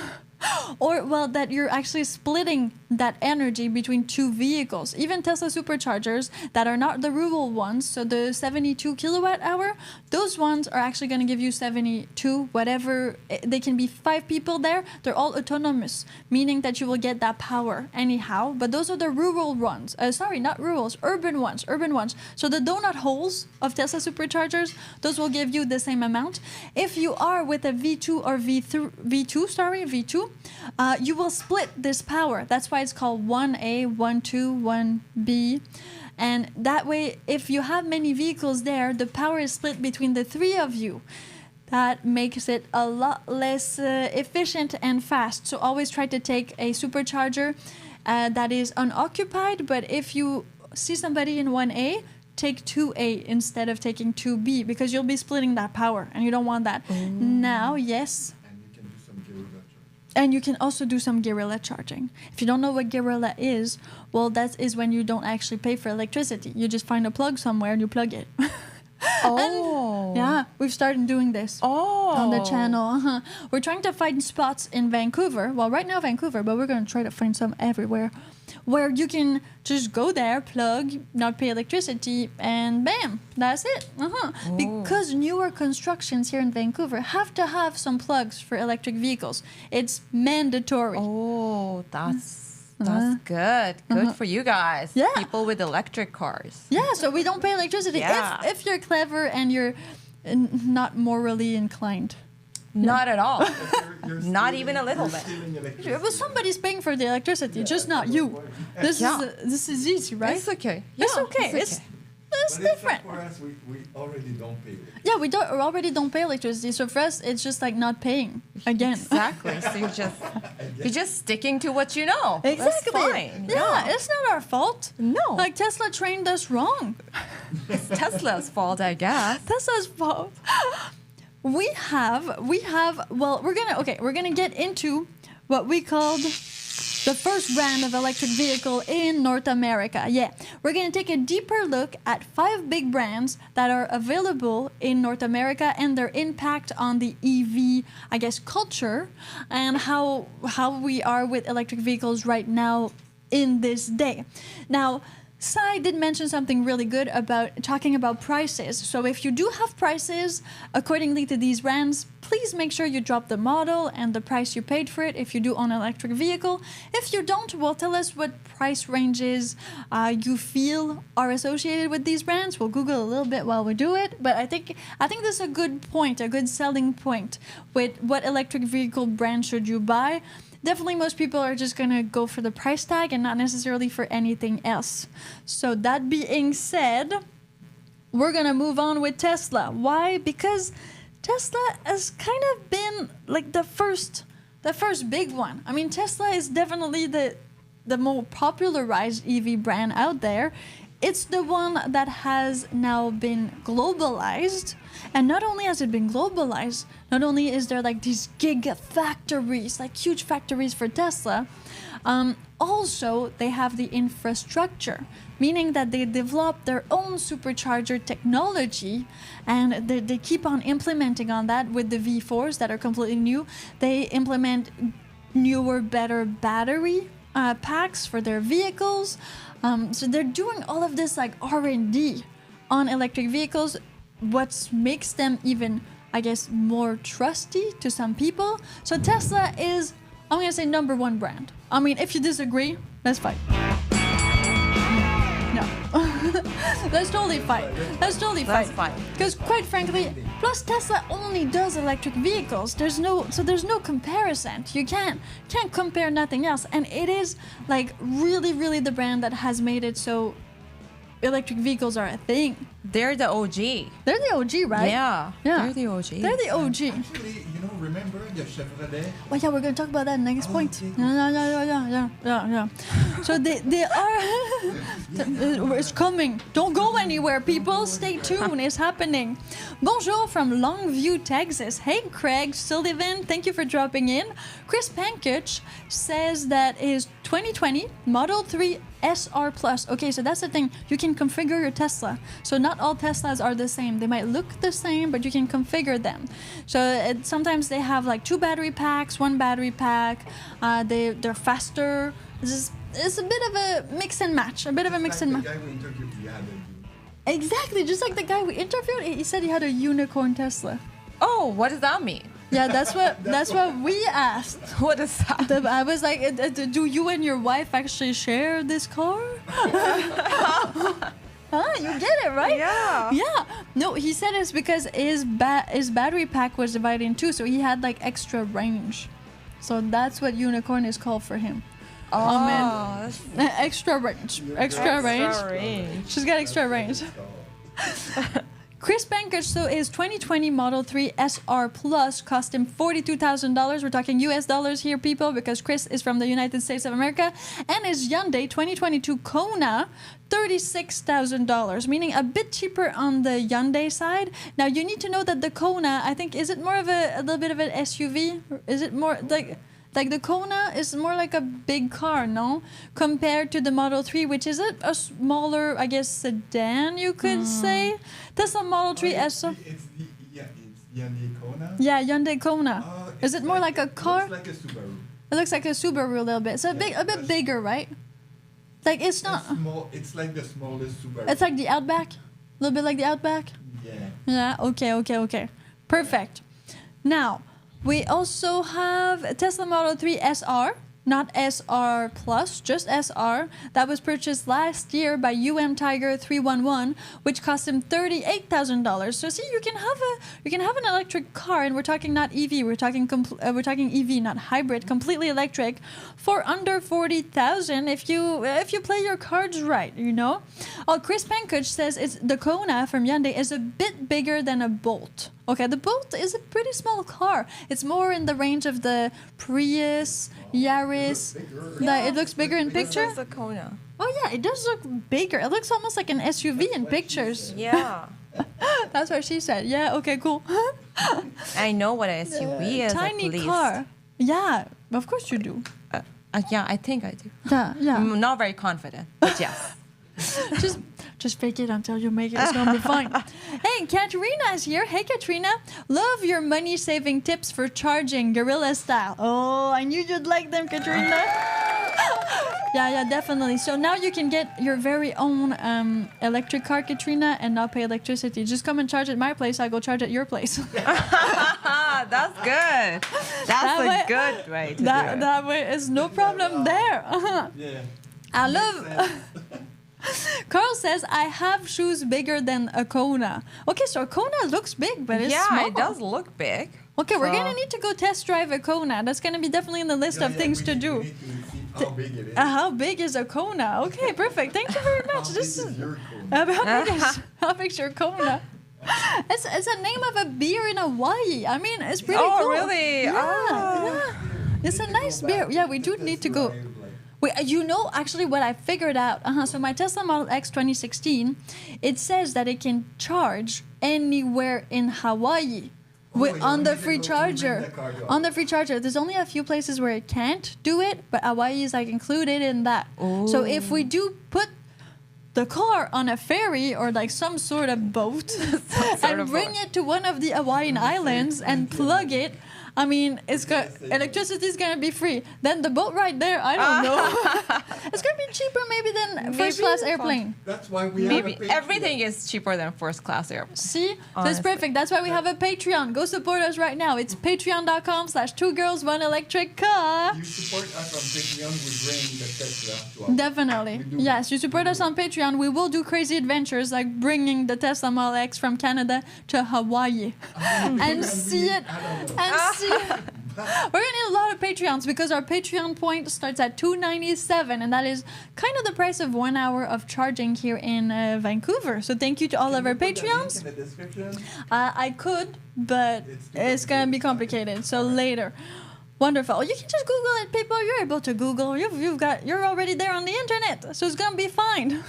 Or, well, that you're actually splitting that energy between two vehicles. Even Tesla superchargers that are not the rural ones, so the 72 kilowatt hour, those ones are actually going to give you 72, whatever. They can be 5 people there. They're all autonomous, meaning that you will get that power anyhow. But those are the rural ones. Sorry, not rurals, urban ones. So the donut holes of Tesla superchargers, those will give you the same amount. If you are with a V2 or V2, you will split this power. That's why it's called 1A, 1-2, 1B. And that way, if you have many vehicles there, the power is split between the 3 of you. That makes it a lot less efficient and fast. So always try to take a supercharger that is unoccupied. But if you see somebody in 1A, take 2A instead of taking 2B, because you'll be splitting that power, and you don't want that. Now, yes. And you can also do some guerrilla charging. If you don't know what guerrilla is, well, that is when you don't actually pay for electricity. You just find a plug somewhere and you plug it. Oh. Yeah, we've started doing this on the channel. We're trying to find spots in Vancouver. Well, right now Vancouver, but we're going to try to find some everywhere where you can just go there, plug, not pay electricity, and bam, that's it. Because newer constructions here in Vancouver have to have some plugs for electric vehicles. It's mandatory. Oh, that's good. Good for you guys. Yeah. People with electric cars. Yeah, so we don't pay electricity if you're clever and you're not morally inclined. Not at all. You're Not even a little bit. Well, somebody's paying for the electricity, just not you. This is easy, right? It's okay. It's okay. It's different. For us, we already don't pay it. Yeah, we already don't pay electricity. So for us, it's just like not paying again. Exactly. So you're just sticking to what you know. Exactly. That's fine. Yeah, it's not our fault. No. Like Tesla trained us wrong. It's Tesla's fault, I guess. Tesla's fault. We have. Well, we're gonna get into what we called the first brand of electric vehicle in North America. Yeah, we're going to take a deeper look at 5 big brands that are available in North America and their impact on the EV, I guess, culture, and how we are with electric vehicles right now in this day. Now, Sai did mention something really good about talking about prices. So if you do have prices accordingly to these brands, please make sure you drop the model and the price you paid for it if you do own an electric vehicle. If you don't, well, tell us what price ranges you feel are associated with these brands. We'll Google a little bit while we do it. But I think this is a good point, a good selling point with what electric vehicle brand should you buy. Definitely most people are just going to go for the price tag and not necessarily for anything else. So that being said, we're going to move on with Tesla. Why? Because Tesla has kind of been like the first big one. I mean, Tesla is definitely the more popularized EV brand out there. It's the one that has now been globalized. And not only has it been globalized, not only is there like these gigafactories, like huge factories for Tesla, also they have the infrastructure, meaning that they develop their own supercharger technology, and they keep on implementing on that with the V4s that are completely new. They implement newer, better battery packs for their vehicles. So they're doing all of this like R&D on electric vehicles, what makes them even, I guess, more trusty to some people. So Tesla is, I'm going to say, number 1 brand. I mean, if you disagree, let's fight. No. That's totally fine. That's fine. Because quite frankly, plus Tesla only does electric vehicles. There's no comparison. You can't compare nothing else. And it is like really, really the brand that has made it so electric vehicles are a thing. They're the OG. They're the OG, right? Yeah. They're the OG. They're the OG. Actually, remember the Chevrolet? Well, yeah, we're going to talk about that next point. Yeah. So they are... It's coming. Don't go anywhere, people. Stay tuned. It's happening. Bonjour from Longview, Texas. Hey, Craig Sullivan. Thank you for dropping in. Chris Pankich says that his 2020 Model 3 SR Plus. Okay, so that's the thing. You can configure your Tesla. So not all Teslas are the same. They might look the same, but you can configure them. So sometimes they have like 2 battery packs, 1 battery pack. They're faster. It's a bit of a mix and match. A bit of a mix and match. The guy we interviewed, he had Exactly, just like the guy we interviewed. He said he had a unicorn Tesla. Oh, what does that mean? Yeah, that's what we asked. What is that? I was like, do you and your wife actually share this car? You get it, right? Yeah. Yeah. No, he said it's because his battery pack was divided in 2, so he had like extra range. So that's what unicorn is called for him. Oh, Extra range. Extra range. She's got extra range. Chris Bankers, so his 2020 Model 3 SR Plus cost him $42,000. We're talking US dollars here, people, because Chris is from the United States of America. And his Hyundai 2022 Kona, $36,000, meaning a bit cheaper on the Hyundai side. Now, you need to know that the Kona, I think, is it more of a little bit of an SUV? Is it more like the Kona is more like a big car, no? Compared to the Model 3, which is a smaller, I guess, sedan, you could say. Tesla Model 3 SR. It's Hyundai Kona? Yeah, Hyundai Kona. Is it more like a car? It looks like a Subaru. It looks like a Subaru a little bit. So a bit bigger, right? Like it's not... It's like the smallest Subaru. It's like the Outback? A little bit like the Outback? Yeah. Yeah, okay. Perfect. Now, we also have a Tesla Model 3 SR, not SR Plus, just SR, that was purchased last year by Tiger 311, which cost him $38,000. So see, you can have an electric car, and we're talking not EV, we're talking EV, not hybrid, completely electric, for under $40,000 if you play your cards right, you know. Chris Pankage says the Kona from Hyundai is a bit bigger than a Bolt. Okay, the Bolt is a pretty small car. It's more in the range of the Prius, Yaris. It looks bigger in picture. This is a Kona. Oh yeah, it does look bigger. It looks almost like an SUV in pictures. Yeah. That's what she said. Yeah, okay, cool. I know what an SUV is. Tiny at least. car. Yeah, of course you do. Yeah, I think I do. Yeah. I'm not very confident, but yes. Just fake it until you make it. It's gonna be fine. Hey, Katrina is here. Hey, Katrina. Love your money-saving tips for charging, guerrilla style. Oh, I knew you'd like them, Katrina. Yeah, definitely. So now you can get your very own electric car, Katrina, and not pay electricity. Just come and charge at my place. I'll go charge at your place. That's good. That's a good way to do it. That way is no problem there. Yeah. I love... Carl says, I have shoes bigger than a Kona. Okay, so a Kona looks big, but it's small. Yeah, it does look big. Okay, we're going to need to go test drive a Kona. That's going to be definitely in the list of things to do. We need to see how big it is. How big is a Kona? Okay, perfect. Thank you very much. How big is your Kona? How big's your Kona? It's a name of a beer in Hawaii. I mean, it's pretty cool. Oh, really? Yeah. It's a nice beer. Yeah, we do need to go. You know, actually, what I figured out, so my Tesla Model X 2016, it says that it can charge anywhere in Hawaii on the free charger. On the free charger. There's only a few places where it can't do it, but Hawaii is like included in that. Ooh. So if we do put the car on a ferry or like some sort of boat and bring it to one of the Hawaiian islands and plug it, I mean, electricity is gonna be free. Then the boat ride there, I don't know. It's gonna be cheaper maybe than first class airplane. That's why we have a Patreon. Everything is cheaper than first class airplane. See, so it's perfect. That's why we have a Patreon. Go support us right now. It's patreon.com/2girls1electric-car. You support us on Patreon, we bring the Tesla to our Definitely. Yes, you support us on Patreon. We will do crazy adventures like bringing the Tesla Model X from Canada to Hawaii and see it. We're gonna need a lot of Patreons because our Patreon point starts at $2.97, and that is kind of the price of 1 hour of charging here in Vancouver. So thank you to all of our Patreons. In the description? I could, but it's gonna be complicated. So later. Wonderful. You can just Google it, people. You're able to Google. You're already there on the internet, so it's gonna be fine.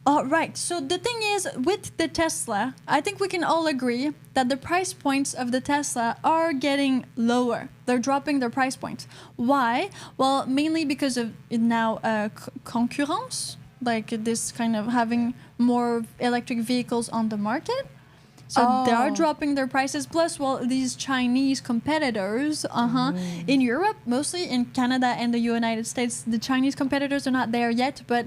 Right. So the thing is, with the Tesla, I think we can all agree that the price points of the Tesla are getting lower. They're dropping their price points. Why? Well, mainly because of now concurrence, like this kind of having more electric vehicles on the market. So they are dropping their prices. Plus, well, these Chinese competitors, in Europe, mostly in Canada and the United States, the Chinese competitors are not there yet, but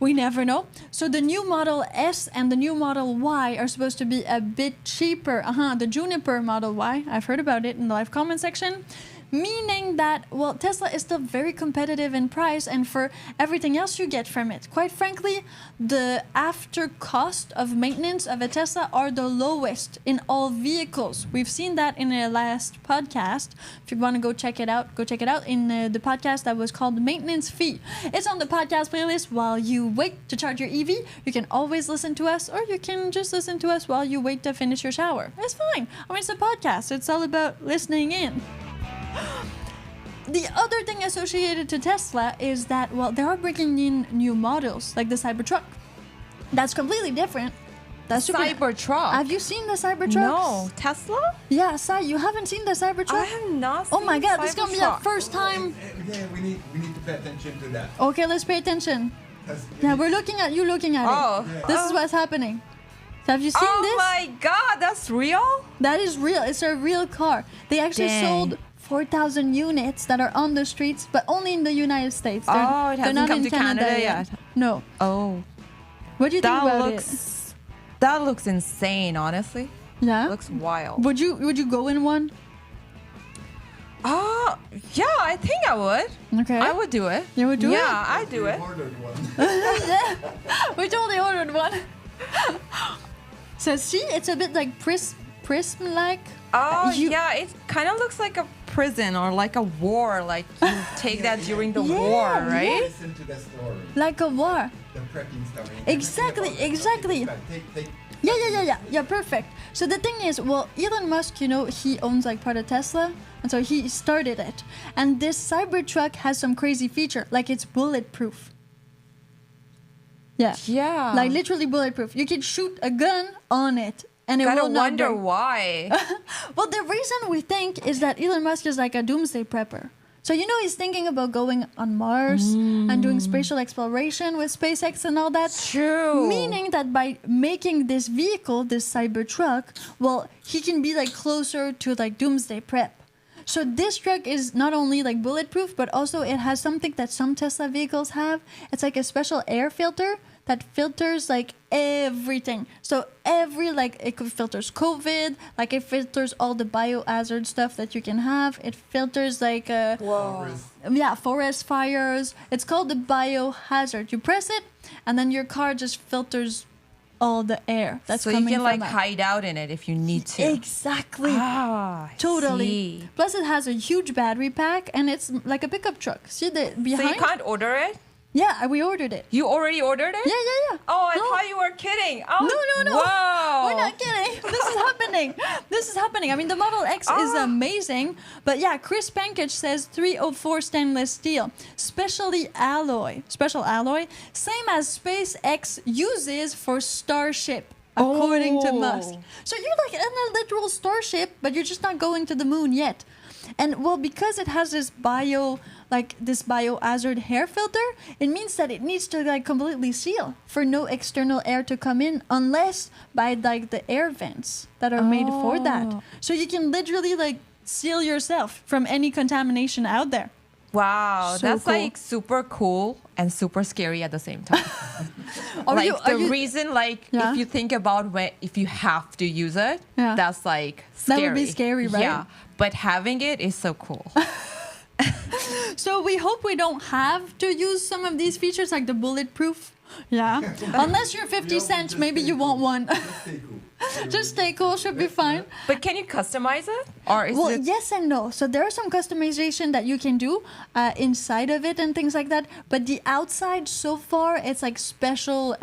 we never know. So the new Model S and the new Model Y are supposed to be a bit cheaper. The Juniper Model Y, I've heard about it in the live comment section. Meaning that, well, Tesla is still very competitive in price and for everything else you get from it. Quite frankly, the after cost of maintenance of a Tesla are the lowest in all vehicles. We've seen that in the last podcast. If you want to go check it out in the podcast that was called Maintenance Fee. It's on the podcast playlist while you wait to charge your EV. You can always listen to us, or you can just listen to us while you wait to finish your shower. It's fine. I mean, it's a podcast. It's all about listening in. The other thing associated to Tesla is that, well, they are bringing in new models, like the Cybertruck. That's completely different. That's Cybertruck? Have you seen the Cybertruck? No. Tesla? Yeah, you haven't seen the Cybertruck? I have not seen Oh my god, this is going to be the Cybertruck. first time. Yeah, we need to pay attention to that. Okay, let's pay attention. Yeah, we're looking at you looking at Oh. it. This is what's happening. So have you seen this? Oh my god, that's real? That is real. It's a real car. They actually Dang. sold 4,000 units that are on the streets, but only in the United States. It they're hasn't not come in to Canada yet. No. Oh. What do you think about That looks insane, honestly. it? Yeah. It looks wild. Would you go in one? Yeah, I think I would. Okay. I would do it. You would do it? Yeah, I'd do it. We ordered one. We totally ordered one. So see, it's a bit like prism-like. Oh, You- yeah, it kind of looks like a prison or like a war. Like you take that during the Yeah, war, yeah. right? Listen to the story. Like a war. The prepping stuff. Exactly. Take. Yeah, perfect. So the thing is, well, Elon Musk, he owns like part of Tesla, and so he started it. And this Cybertruck has some crazy feature, like it's bulletproof. Yeah. Yeah. Like literally bulletproof. You can shoot a gun on it, and it Gotta will not wonder break. why. Well, the reason we think is that Elon Musk is like a doomsday prepper. So he's thinking about going on Mars and doing spatial exploration with SpaceX and all that. True. Meaning that by making this vehicle, this Cybertruck, well, he can be like closer to like doomsday prep. So this truck is not only like bulletproof, but also it has something that some Tesla vehicles have. It's like a special air filter that filters like everything. So it filters COVID, like it filters all the biohazard stuff that you can have. It filters like forest fires. It's called the biohazard. You press it, and then your car just filters all the air that's so coming you can from like it. hide out in it if you need to. Exactly. Ah, I Totally. see. Plus, it has a huge battery pack, and it's like a pickup truck. See the So behind? you can't order it? Yeah, we ordered it. You already ordered it? Yeah. Oh, I No. thought you were kidding. Oh, No. Wow. We're not kidding. This is happening. I mean, the Model X is amazing. But yeah, Chris Pankage says 304 stainless steel. Special alloy. Same as SpaceX uses for Starship, according to Musk. So you're like in a literal Starship, but you're just not going to the moon yet. And well, because it has this biohazard hair filter, it means that it needs to like completely seal for no external air to come in, unless by like the air vents that are made for that. So you can literally like seal yourself from any contamination out there. Wow, So that's cool. like super cool and super scary at the same time. Are like you- reason, like Yeah. if you think about if you have to use it, Yeah. that's like That scary. would be scary, right? Yeah, but having it is so cool. So we hope we don't have to use some of these features like the bulletproof. Yeah. Unless you're 50 cents, maybe you want one. Stay cool. Just stay cool, should be fine. But can you customize it, or is Well, it? yes and no. So there are some customization that you can do inside of it and things like that. But the outside, so far, it's like special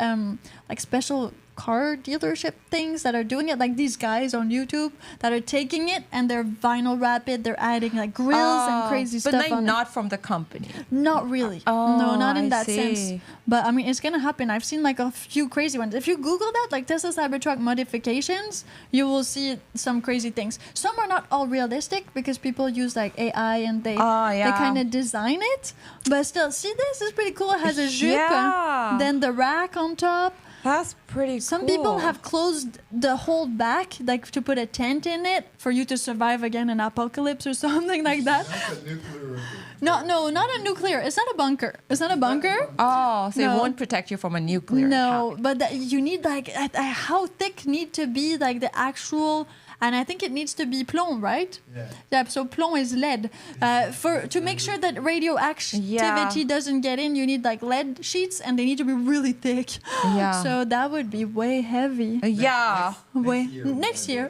car dealership things that are doing it, like these guys on YouTube that are taking it and they're vinyl wrap it. They're adding like grills and crazy but stuff on not it. from the company. Not really. Oh, No, not in I that see. sense. But I mean, it's gonna happen. I've seen like a few crazy ones. If you Google that, like Tesla Cybertruck modifications, you will see some crazy things. Some are not all realistic because people use like AI and they kind of design it. But still, see, this is pretty cool. It has a jupe, Yeah. then the rack on top. That's pretty Some cool. people have closed the whole back, like to put a tent in it for you to survive again an apocalypse or something like that. That's a nuclear. No, not a nuclear. It's not a bunker. It's not a bunker. Oh, so No. it won't protect you from a nuclear No, attack. but you need like how thick need to be like the actual, and I think it needs to be plomb, right? Yeah. Yeah. So plomb is lead. To make sure that radioactivity doesn't get in, you need like lead sheets, and they need to be really thick. Yeah. So that would be way heavy. Yeah. Next year. Next year.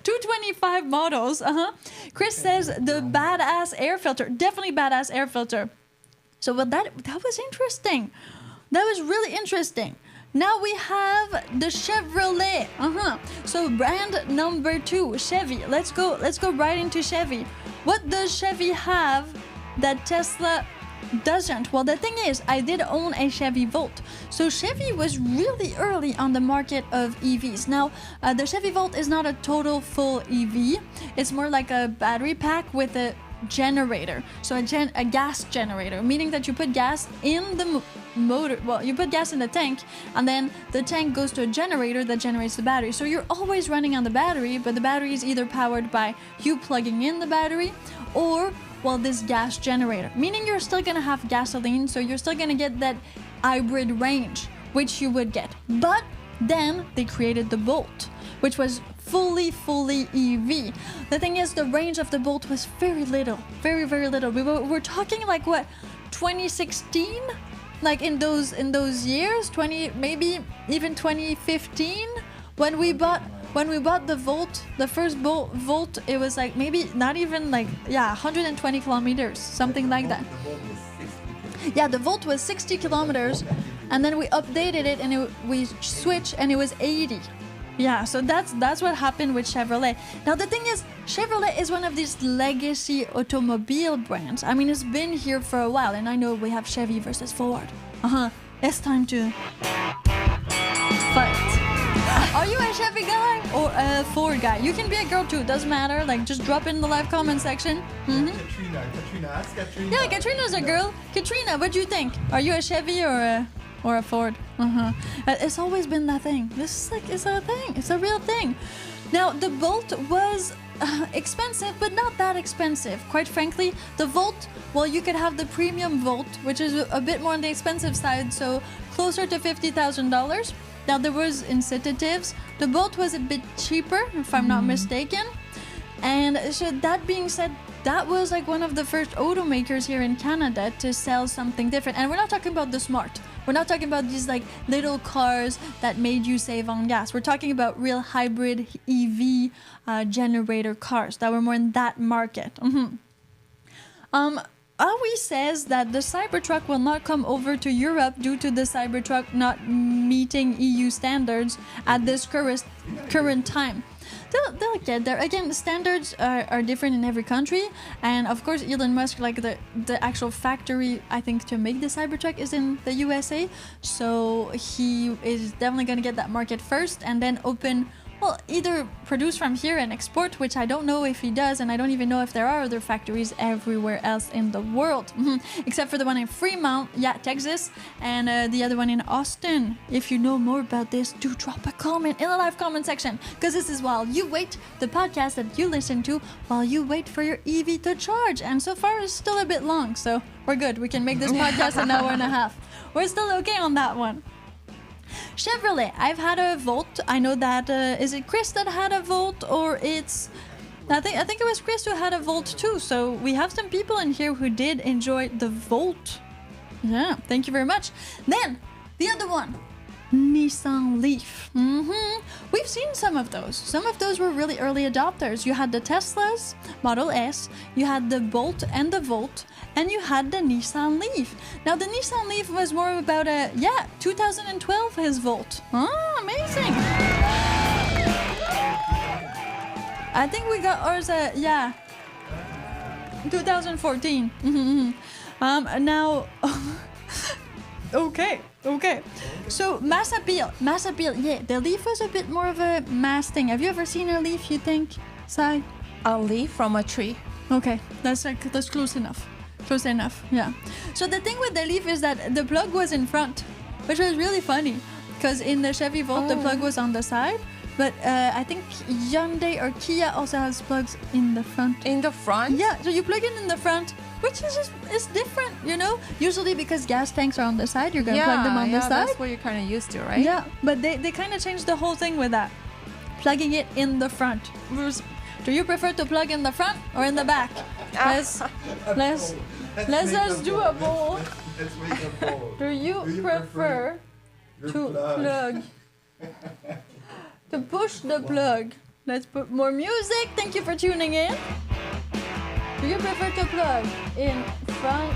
225 models. Chris says the badass air filter. Definitely badass air filter. So well, that was interesting. That was really interesting. Now we have the Chevrolet. So brand number 2, Chevy. Let's go right into Chevy. What does Chevy have that Tesla doesn't? Well, the thing is, I did own a Chevy Volt. So Chevy was really early on the market of EVs. Now, the Chevy Volt is not a total full EV. It's more like a battery pack with a generator. So a gas generator, meaning that you put gas in the motor. Well, you put gas in the tank, and then the tank goes to a generator that generates the battery. So you're always running on the battery, but the battery is either powered by you plugging in the battery or this gas generator, meaning you're still gonna have gasoline, so you're still gonna get that hybrid range, which you would get. But then they created the Bolt, which was fully EV. The thing is, the range of the Bolt was very little, very little. We're talking like what, 2016, like in those years, 20, maybe even 2015, when we bought the Volt, the first Volt, it was like maybe not even like 120 kilometers, something like that. The Volt was 60. Yeah, the Volt was 60 kilometers, and then we updated it and we switched and it was 80. Yeah, so that's what happened with Chevrolet. Now the thing is, Chevrolet is one of these legacy automobile brands. I mean, it's been here for a while, and I know we have Chevy versus Ford. It's time to fight. Are you a Chevy guy or a Ford guy? You can be a girl too, doesn't matter. Like, just drop it in the live comment section. Katrina, ask Katrina. Yeah, Katrina's a girl. Katrina, what do you think? Are you a Chevy or a Ford? It's always been that thing. This is like, it's a thing. It's a real thing. Now, the Bolt was expensive, but not that expensive. Quite frankly, the Volt, well, you could have the premium Volt, which is a bit more on the expensive side, so closer to $50,000. Now, there was incentives. The Bolt was a bit cheaper, if I'm not mistaken. And so that being said, that was like one of the first automakers here in Canada to sell something different. And we're not talking about the Smart. We're not talking about these like little cars that made you save on gas. We're talking about real hybrid EV generator cars that were more in that market. Awi says that the Cybertruck will not come over to Europe due to the Cybertruck not meeting EU standards at this current time. They'll get there. Again, the standards are different in every country, and of course Elon Musk, like the actual factory, I think, to make the Cybertruck is in the USA, so he is definitely going to get that market first and then open, well, either produce from here and export, which I don't know if he does, and I don't even know if there are other factories everywhere else in the world, except for the one in Fremont, Texas, and the other one in Austin. If you know more about this, do drop a comment in the live comment section, because this is while you wait, the podcast that you listen to while you wait for your EV to charge, and so far it's still a bit long, so we're good. We can make this podcast an hour and a half. We're still okay on that one. Chevrolet, I've had a Volt. I know that, is it Chris that had a Volt, or it's... I think it was Chris who had a Volt too, so we have some people in here who did enjoy the Volt. Yeah, thank you very much. Then, the other one. Nissan Leaf. We've seen some of those. Some of those were really early adopters. You had the Teslas, Model S, you had the Bolt and the Volt, and you had the Nissan Leaf. Now the Nissan Leaf was more about 2012 his Volt. Oh, amazing. I think we got ours 2014. Now okay. So mass appeal, yeah, the Leaf was a bit more of a mass thing. Have you ever seen a Leaf, you think, Sai? A leaf from a tree. Okay, that's close enough. Yeah. So the thing with the Leaf is that the plug was in front, which was really funny, because in the Chevy Volt the plug was on the side, but I think Hyundai or Kia also has plugs in the front. In the front? Yeah, so you plug it in the front, which is different, you know? Usually because gas tanks are on the side, you're gonna plug them on the side. That's what you're kind of used to, right? Yeah, but they kind of changed the whole thing with that. Plugging it in the front. Do you prefer to plug in the front or in the back? Let's just do a poll. Let's make a poll. Do you prefer to plug? To push the plug. Let's put more music. Thank you for tuning in. Do you prefer to plug in front,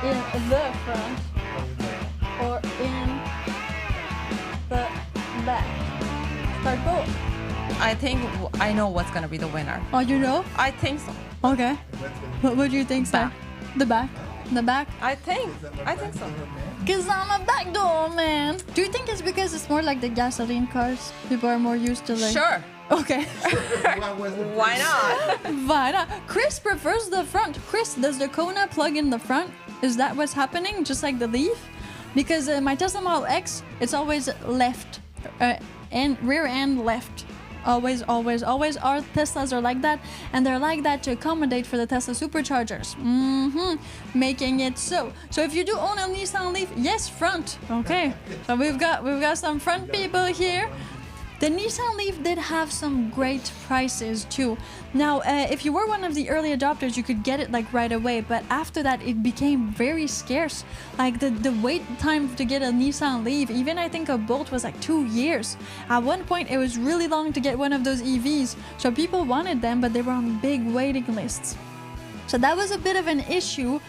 in the front, or in the back? Start poll. I think I know what's gonna be the winner. Oh, you know? I think so. Okay. What do you think, Sai? Back. The back? The back? I think so. Cause I'm a backdoor man. Do you think it's because it's more like the gasoline cars? People are more used to like... Sure. Okay. Why not? Why not? Chris prefers the front. Chris, does the Kona plug in the front? Is that what's happening? Just like the Leaf? Because my Tesla Model X, it's always left. And rear end left. Always. Our Teslas are like that, and they're like that to accommodate for the Tesla superchargers. Making it so. So if you do own a Nissan Leaf, yes, front. Okay. So we've got some front people here. The Nissan Leaf did have some great prices too. Now, if you were one of the early adopters, you could get it like right away, but after that it became very scarce. Like the wait time to get a Nissan Leaf, even I think a Bolt was like 2 years. At one point it was really long to get one of those EVs, so people wanted them, but they were on big waiting lists. So that was a bit of an issue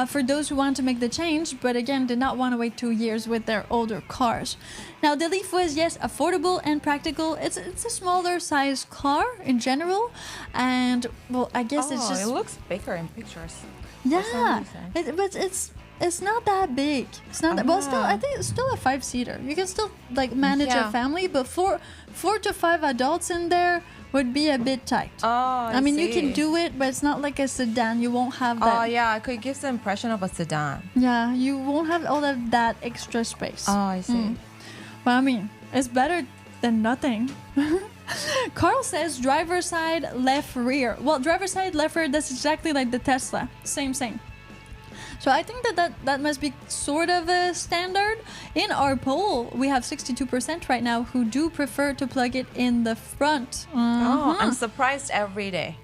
for those who want to make the change, but again, did not want to wait 2 years with their older cars. Now, the Leaf was, yes, affordable and practical. It's a smaller size car in general, and, well, I guess it's just... it looks bigger in pictures. Yeah, but it's not that big. It's not that... Well, still, I think it's still a 5-seater. You can still, like, manage a family, but four to 5 adults in there would be a bit tight. Oh, I mean, you can do it, but it's not like a sedan. You won't have that. Oh, yeah, it gives the impression of a sedan. Yeah, you won't have all of that extra space. Oh, I see. But I mean, it's better than nothing. Carl says driver's side, left, rear. Well, driver's side, left, rear, that's exactly like the Tesla. Same. So I think that must be sort of a standard. In our poll, we have 62% right now who do prefer to plug it in the front. Oh, I'm surprised every day.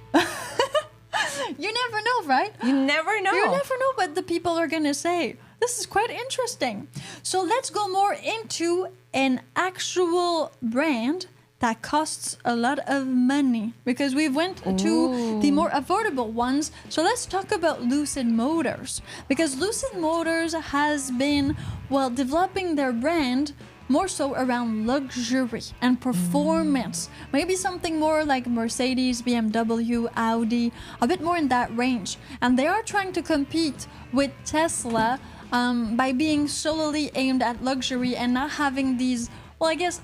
You never know, right? You never know. You never know what the people are going to say. This is quite interesting. So let's go more into an actual brand that costs a lot of money, because we went to the more affordable ones. So let's talk about Lucid Motors, because Lucid Motors has been, well, developing their brand more so around luxury and performance. Maybe something more like Mercedes, BMW, Audi, a bit more in that range. And they are trying to compete with Tesla by being solely aimed at luxury and not having these, well, I guess,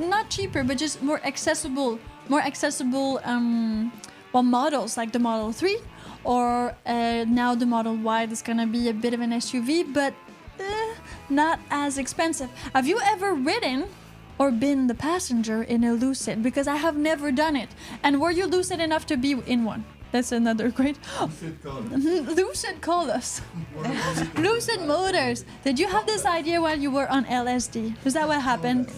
not cheaper, but just more accessible models like the Model 3, or now the Model Y is gonna be a bit of an SUV, but not as expensive. Have you ever ridden or been the passenger in a Lucid? Because I have never done it. And were you lucid enough to be in one? That's another great... Lucid call us. Lucid Motors. Did you have this idea while you were on LSD? Is that what happened?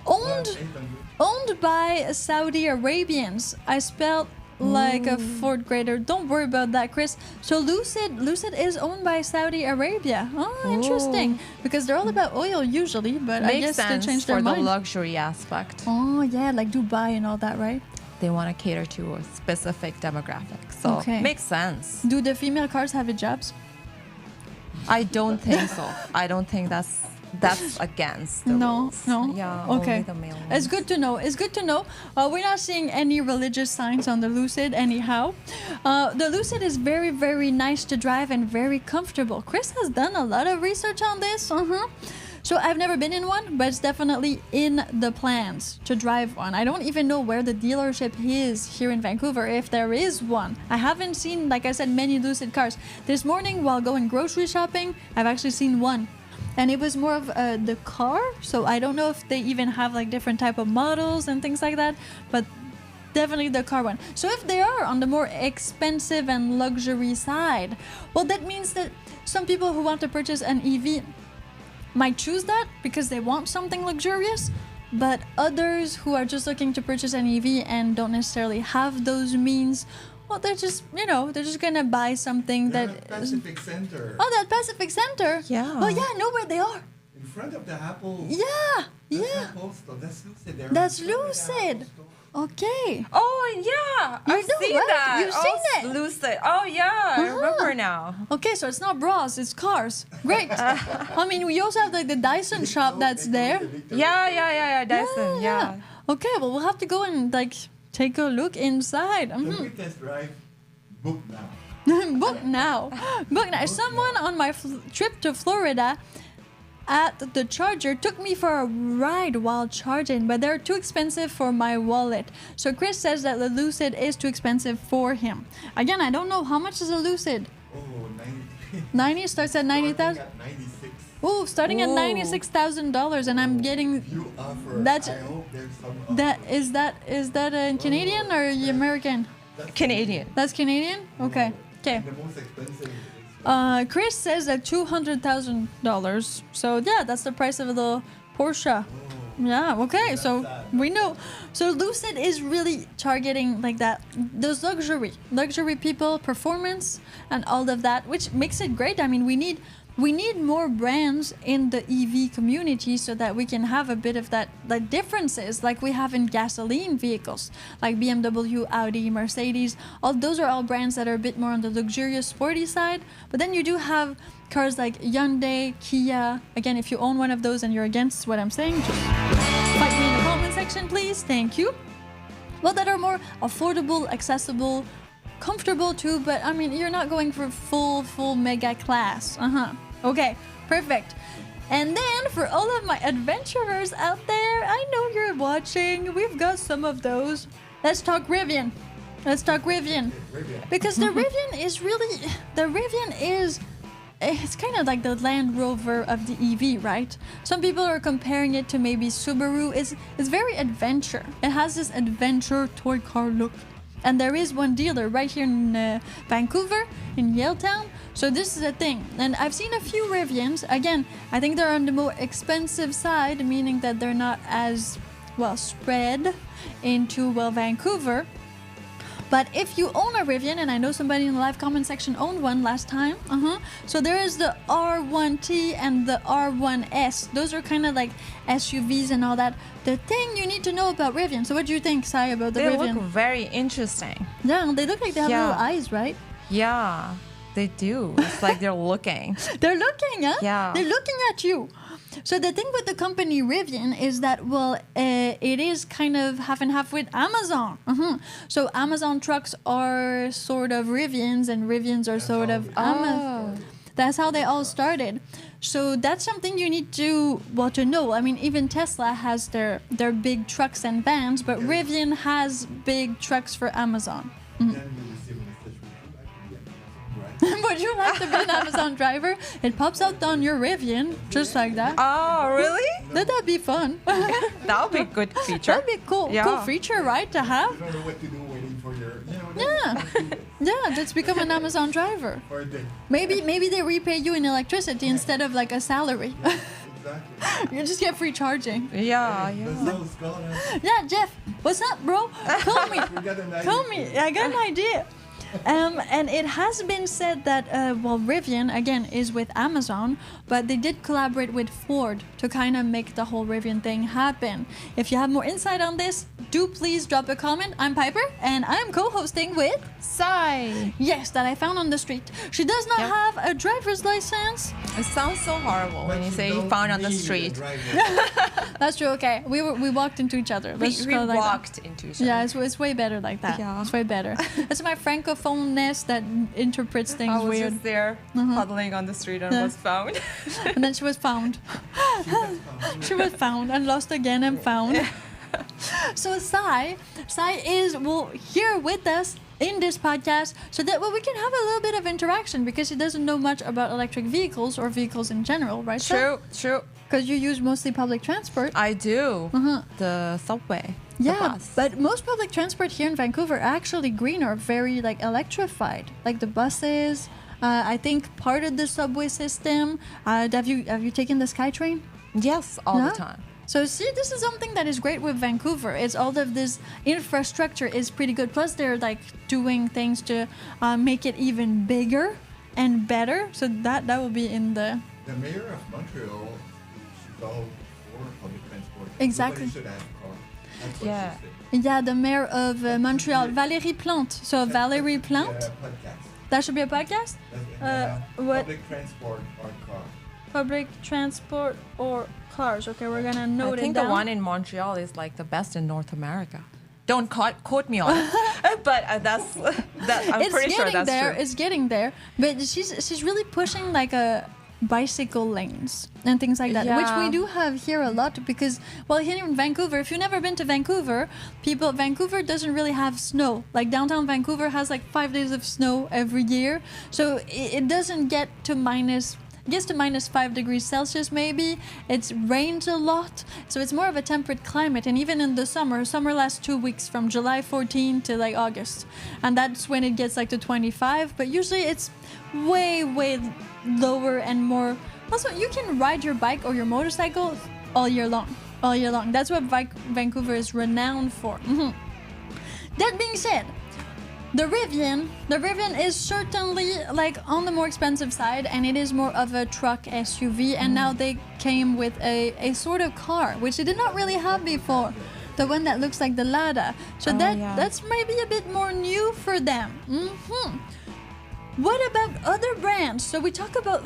Owned by Saudi Arabians. I spelled like a fourth grader. Don't worry about that, Chris. So Lucid is owned by Saudi Arabia. Oh, interesting. Because they're all about oil usually, but I guess they changed their mind. mind. For the luxury aspect. Oh, yeah, like Dubai and all that, right? They want to cater to a specific demographic. So makes sense. Do the female cars have hijabs? I don't think so. I don't think that's against the rules. No. Yeah. Okay. Only the male ones. It's good to know. It's good to know. We're not seeing any religious signs on the Lucid anyhow. The Lucid is very, very nice to drive and very comfortable. Chris has done a lot of research on this. So I've never been in one, but it's definitely in the plans to drive one. I don't even know where the dealership is here in Vancouver, if there is one. I haven't seen, like I said, many Lucid cars. This morning while going grocery shopping, I've actually seen one. And it was more of the car, so I don't know if they even have like different type of models and things like that, but definitely the car one. So if they are on the more expensive and luxury side, well, that means that some people who want to purchase an EV might choose that because they want something luxurious, but others who are just looking to purchase an EV and don't necessarily have those means, well, they're just, they're just gonna buy something that Pacific Center. Oh, that Pacific Center. Yeah. Oh, yeah, I know where they are. In front of the Apple. Yeah. That's not Postal. That's Lucid. They're That's in front of the Lucid. Apple store. Okay. Oh yeah, I've know, seen right? that. You've seen it. Lucid. Oh yeah, I remember now. Okay, so it's not bras, it's cars. Great. I mean, we also have like the Dyson shop that's there. Yeah. Dyson. Yeah. Okay, well, we'll have to go and like take a look inside. The quick test drive, book now. Book now. Book now. Someone on my trip to Florida at the charger took me for a ride while charging, but they're too expensive for my wallet. So Chris says that the Lucid is too expensive for him. Again, I don't know how much is a Lucid. Oh, 90. 90 starts at 90,000. At 96. Oh, starting at $96,000, and I'm getting. You offer. That's I hope there's some. is that in Canadian or American? Canadian. That's Canadian. Okay. Okay. The most expensive. Chris says that $200,000. So yeah, that's the price of the Porsche. Yeah. Okay. So we know. So Lucid is really targeting like that, those luxury people, performance, and all of that, which makes it great. I mean, we need more brands in the EV community so that we can have a bit of that, like differences like we have in gasoline vehicles, like BMW, Audi, Mercedes. All those are all brands that are a bit more on the luxurious, sporty side. But then you do have cars like Hyundai, Kia. Again, if you own one of those and you're against what I'm saying, just fight me in the comment section, please. Thank you. Well, that are more affordable, accessible, comfortable too, but I mean, you're not going for full mega class. Okay, perfect. And then for all of my adventurers out there, I know you're watching. We've got some of those. Let's talk Rivian. Because the Rivian is it's kind of like the Land Rover of the EV, right? Some people are comparing it to maybe Subaru. It's very adventure. It has this adventure toy car look. And there is one dealer right here in Vancouver, in Yaletown. So this is a thing. And I've seen a few Rivians. Again, I think they're on the more expensive side, meaning that they're not as, well, spread into, well, Vancouver. But if you own a Rivian, and I know somebody in the live comment section owned one last time. So there is the R1T and the R1S. Those are kind of like SUVs and all that. The thing you need to know about Rivian. So what do you think, Sai, about the Rivian? They look very interesting. Yeah, they look like they have little eyes, right? Yeah, they do. It's like they're looking. They're looking, huh? Yeah. They're looking at you. So the thing with the company Rivian is that, well, it is kind of half and half with Amazon. So Amazon trucks are sort of Rivians, and Rivians are sort of Amazon. That's how they all started. So that's something you need to know. I mean, even Tesla has their big trucks and vans, but Rivian has big trucks for Amazon. Would you like to be an Amazon driver? It pops out on your Rivian, just like that. Oh, really? That'd be fun. That would be a good feature. That'd be cool feature, right, to have? You don't know what to do waiting for your, Just become an Amazon driver. For a day. Maybe they repay you in electricity instead of like a salary. Exactly. You just get free charging. Yeah, The yeah. soul's gone. Yeah, Jeff, what's up, bro? Call me. We got an idea. Call me. I got an idea. And it has been said that, Rivian, again, is with Amazon, but they did collaborate with Ford to kind of make the whole Rivian thing happen. If you have more insight on this, do please drop a comment. I'm Piper, and I'm co-hosting with... Sai. Yes, that I found on the street. She does not Yep. have a driver's license. It sounds so horrible when But you say you don't found on the need a street. driver. That's true, okay. We walked into each other. We, Let's just we call it like that. walked into each other. Yeah, it's way better like that. Yeah. It's way better. It's my francophone-ness that interprets things I was weird. just there huddling on the street and Yeah. was found. And then she was found. She was found and lost again and found. So Sai is here with us in this podcast so that we can have a little bit of interaction because he doesn't know much about electric vehicles or vehicles in general, right? True, true. Because you use mostly public transport. I do. Uh-huh. The subway. The Yeah, bus. but most public transport here in Vancouver are actually green or very like electrified, like the buses. I think part of the subway system. Have you taken the SkyTrain? Yes, all Yeah. the time. So see, this is something that is great with Vancouver. It's all of this infrastructure is pretty good. Plus, they're like doing things to make it even bigger and better. So that will be in the The mayor of Montreal, she's all for public transport. Exactly. Nobody should have a car. That's what Yeah. she said. yeah the mayor of Montreal, Valérie Plante. So Valérie Plante, Podcast. that should be a podcast. What Public transport or car. public transport or cars? Okay, we're gonna note I think it down. the one in Montreal is like the best in North America. Don't quote me on it, but that's that. I'm It's pretty sure getting that's there. true. It's getting there. But she's really pushing like a bicycle lanes and things like that, which we Yeah. do have here a lot because, well, here in Vancouver, if you've never been to Vancouver, Vancouver doesn't really have snow. Like downtown Vancouver has like 5 days of snow every year, so it doesn't get to gets to minus 5 degrees Celsius maybe. It rains a lot, so it's more of a temperate climate. And even in the summer lasts 2 weeks from July 14 to like August, and that's when it gets like to 25. But usually it's way lower and more. Also, you can ride your bike or your motorcycle all year long. That's what Vancouver is renowned for. That being said, the Rivian is certainly like on the more expensive side, and it is more of a truck SUV. And now they came with a sort of car, which they did not really have before. The one that looks like the Lada. So that's maybe a bit more new for them. What about other brands? So we talk about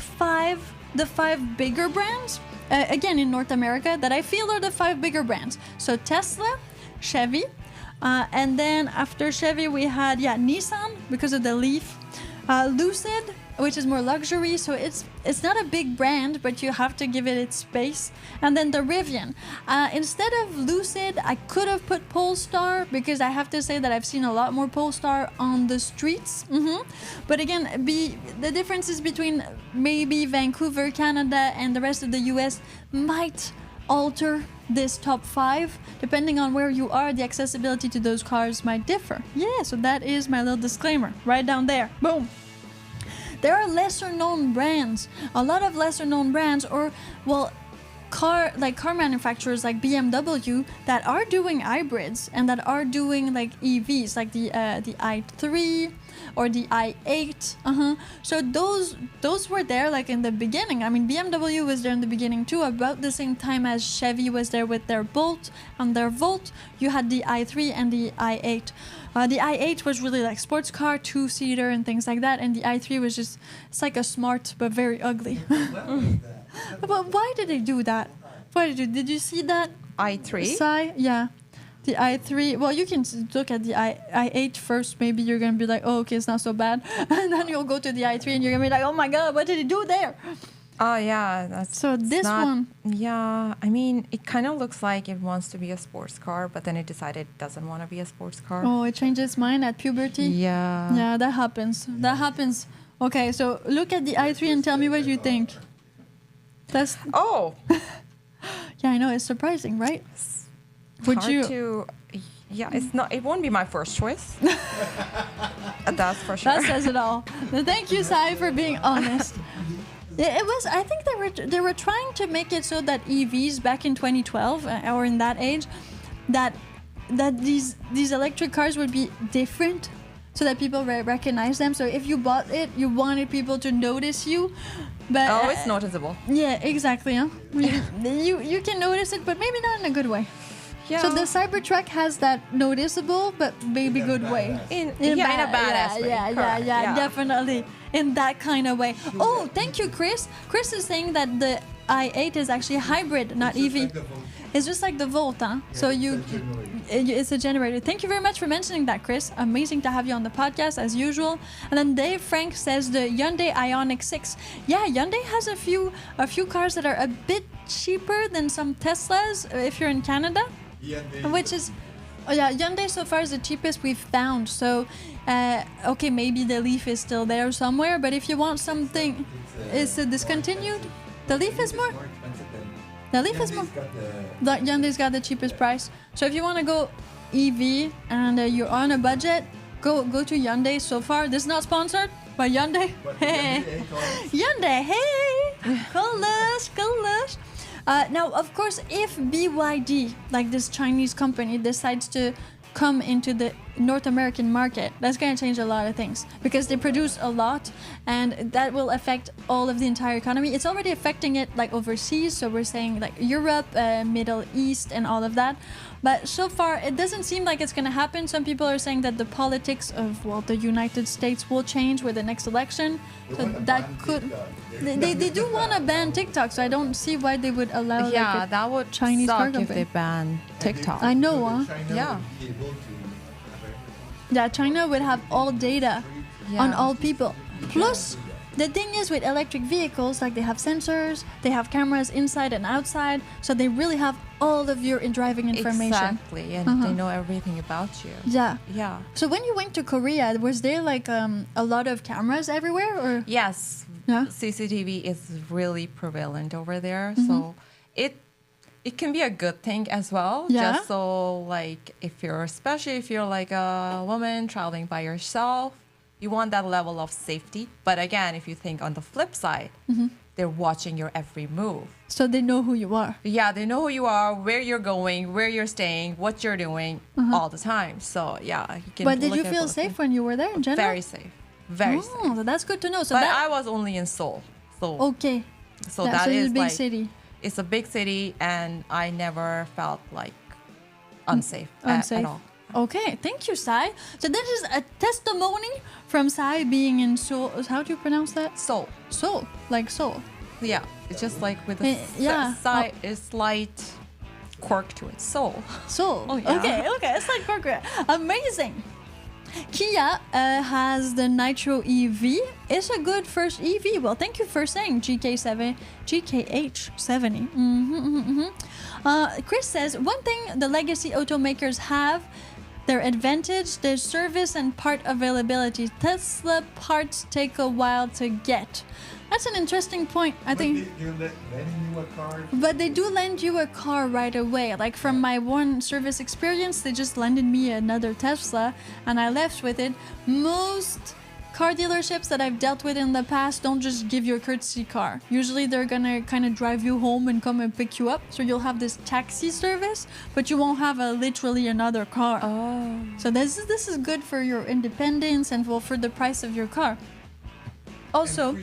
the five bigger brands, again in North America, that I feel are the 5 bigger brands. So Tesla, Chevy, and then after Chevy we had Nissan because of the Leaf, Lucid, which is more luxury, so it's not a big brand, but you have to give it its space. And then the Rivian. Instead of Lucid, I could have put Polestar because I have to say that I've seen a lot more Polestar on the streets. But again, the differences between maybe Vancouver, Canada, and the rest of the US might alter this top 5. Depending on where you are, the accessibility to those cars might differ. Yeah, so that is my little disclaimer right down there. Boom. There are lesser known brands, a lot of lesser known brands, or car manufacturers like BMW that are doing hybrids and that are doing like EVs, like the i3 or the i8. So those were there like in the beginning. I mean, BMW was there in the beginning too, about the same time as Chevy was there with their Bolt and their Volt. You had the i3 and the i8. The i8 was really like sports car, 2-seater and things like that, and the i3 was just, it's like a smart but very ugly. But why did they do that? Did you see that? i3. Yeah. The i3, well, you can look at the i8 first. Maybe you're going to be like, oh, okay, it's not so bad. And then you'll go to the i3 and you're going to be like, oh my God, what did he do there? Oh, yeah. So this one. Yeah, I mean, it kind of looks like it wants to be a sports car, but then it decided it doesn't want to be a sports car. Oh, it changed its mind at puberty? Yeah. Yeah, that happens. Okay, so look at the i3 and tell me what you think. Oh. Yeah, I know, it's surprising, right? It won't be my first choice. That's for sure. That says it all. Thank you, Sai, for being honest. Yeah, it was. I think they they were trying to make it so that EVs back in 2012 or in that age, that these electric cars would be different, so that people recognize them. So if you bought it, you wanted people to notice you. But it's noticeable. Yeah, exactly. Huh? you can notice it, but maybe not in a good way. Yeah. So the Cybertruck has that noticeable but maybe good way. In a badass way. Yeah, definitely. In that kind of way. Oh, thank you, Chris. Chris is saying that the i8 is actually hybrid, not EV. It's just like the Volt, huh? So it's a generator. Thank you very much for mentioning that, Chris. Amazing to have you on the podcast as usual. And then Dave Frank says the Hyundai Ioniq 6. Yeah, Hyundai has a few cars that are a bit cheaper than some Teslas if you're in Canada. Which is, Hyundai so far is the cheapest we've found. So, okay, maybe the Leaf is still there somewhere, but if you want something, is it discontinued? The Leaf is more. The Leaf is more. The Hyundai's got the cheapest price. So if you want to go EV and you're on a budget, go to Hyundai. So far, this is not sponsored by Hyundai. Hey, Hyundai, hey, call us. Now, of course, if BYD, like this Chinese company, decides to come into the North American market, that's going to change a lot of things because they produce a lot and that will affect all of the entire economy. It's already affecting it like overseas, so we're saying like Europe, Middle East and all of that. But so far, it doesn't seem like it's going to happen. Some people are saying that the politics of, the United States will change with the next election. So that could... They do want to ban TikTok, so I don't see why they would allow that would Chinese car suck if company. they ban TikTok. I know, huh? Yeah. Yeah, China would have all data on all people. Plus, the thing is with electric vehicles, like they have sensors, they have cameras inside and outside, so they really have all of your driving information. Exactly, and they know everything about you. Yeah. Yeah. So when you went to Korea, was there like a lot of cameras everywhere, or? Yes. Yeah. CCTV is really prevalent over there, so it can be a good thing as well. Yeah. Just so like especially if you're like a woman traveling by yourself, you want that level of safety. But again, if you think on the flip side, they're watching your every move. So they know who you are. Yeah, they know who you are, where you're going, where you're staying, what you're doing all the time. So yeah, you can. But did you feel safe when you were there in general? Very safe. Very safe. Oh, that's good to know. So but that, I was only in Seoul. So okay. So Yeah, that so it's is a big like city. it's a big city, and I never felt like unsafe. At all. Okay, thank you, Sai. So this is a testimony from Sai being in Seoul. How do you pronounce that? Seoul. Seoul, like Seoul. Yeah, it's just like with a slight quirk to it. Seoul. Seoul. Oh, yeah. Okay, it's like corporate. Amazing. Kia has the Nitro EV. It's a good first EV. Well, thank you for saying GKH70. Chris says, one thing the legacy automakers have, their advantage, their service and part availability. Tesla parts take a while to get. That's an interesting point. I think. Lending you a car. But they do lend you a car right away. Like from my one service experience, they just lended me another Tesla and I left with it. Most car dealerships that I've dealt with in the past don't just give you a courtesy car. Usually they're gonna kind of drive you home and come and pick you up. So you'll have this taxi service, but you won't have literally another car. Oh. So this is good for your independence and for the price of your car. Also,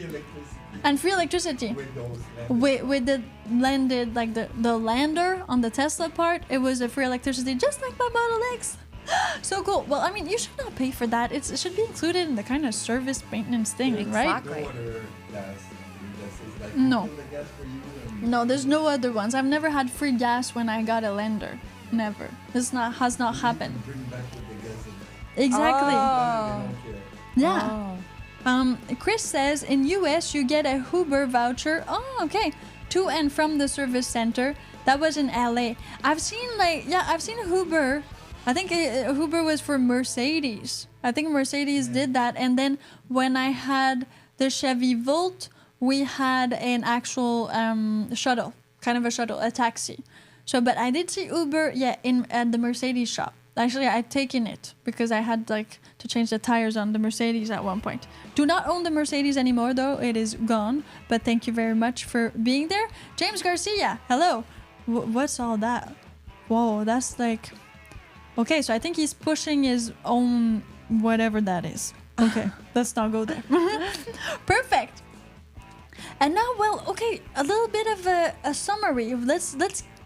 and free electricity. With those With the landed, like the lander on the Tesla part, it was a free electricity, just like my Model X. So cool. Well, I mean, you should not pay for that. It should be included in the kind of service maintenance thing, right? Exactly. No other gas. Is like No. the gas for you and No, there's no other ones. I've never had free gas when I got a lander. Never. This has not happened. bring back with the gas in it. Exactly. Oh. They don't care. Yeah. Oh. Chris says in US you get a Uber voucher. Oh, okay. To and from the service center. That was in LA. I've seen Uber. I think Uber was for Mercedes. I think Mercedes did that. And then when I had the Chevy Volt, we had an actual shuttle, kind of a shuttle, a taxi. So, but I did see Uber, at the Mercedes shop. Actually, I've taken it because I had like to change the tires on the Mercedes at one point. Do not own the Mercedes anymore though, it is gone. But thank you very much for being there. James Garcia, hello. What's all that? Whoa, that's like... Okay, so I think he's pushing his own whatever that is. Okay, let's not go there. Perfect. And now, well, okay, a little bit of a summary. Let's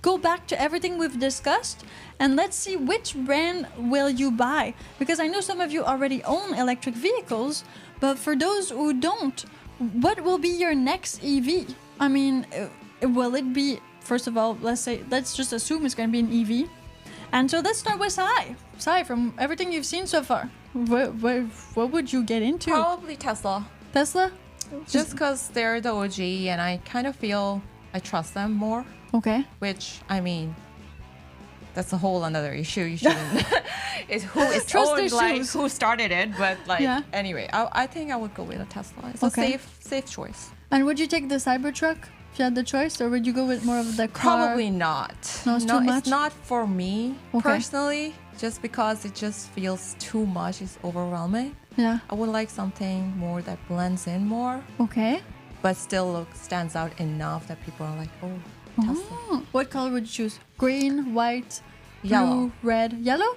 go back to everything we've discussed and let's see which brand will you buy. Because I know some of you already own electric vehicles, but for those who don't, what will be your next EV? I mean, will it be, first of all, let's just assume it's going to be an EV. And so let's start with Sai. Sai, from everything you've seen so far, what would you get into? Probably Tesla. Tesla? Just because they're the OG and I kind of feel I trust them more. Okay. Which, I mean, that's a whole another issue. You shouldn't. It's who is Trust owned, like issues. who started it, but like Yeah. anyway, I think I would go with a Tesla. It's Okay. a safe choice. And would you take the Cybertruck if you had the choice, or would you go with more of the car? Probably not. No, it's too much? It's not for me Okay. personally. Just because it just feels too much. It's overwhelming. Yeah. I would like something more that blends in more, Okay. but still stands out enough that people are like, oh, Tesla. Oh, what color would you choose? Green, white, Yellow. blue, red, yellow?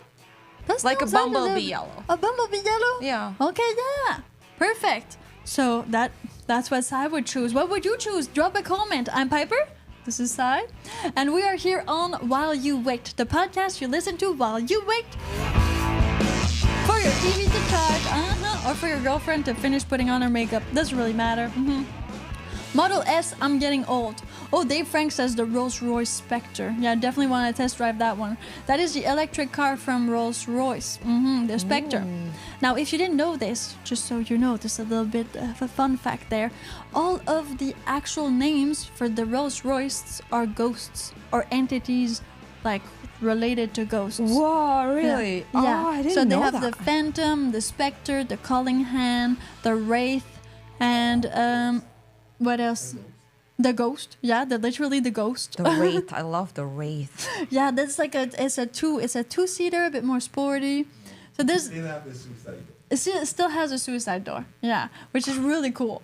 That's Like a not sound bumblebee good. yellow. A bumblebee yellow? Yeah. Okay, yeah. Perfect. So that's what Sai would choose. What would you choose? Drop a comment. I'm Piper. This is Sai. And we are here on While You Wait, the podcast you listen to while you wait for your TV to charge, or for your girlfriend to finish putting on her makeup. Doesn't really matter. Model S, I'm getting old. Oh, Dave Frank says the Rolls-Royce Spectre. Yeah, definitely want to test drive that one. That is the electric car from Rolls-Royce. The Spectre. Now, if you didn't know this, just so you know, just a little bit of a fun fact there. All of the actual names for the Rolls-Royce are ghosts or entities like related to ghosts. Whoa, really? Yeah. Oh, I didn't so they know have that. the Phantom, the Spectre, the Callingham, the Wraith, and what else? The Ghost. Yeah, literally the Ghost. The Wraith. I love the Wraith. Yeah, that's like it's a two-seater, a bit more sporty. So this Still have the suicide door. it still has a suicide door. Yeah, which is really cool.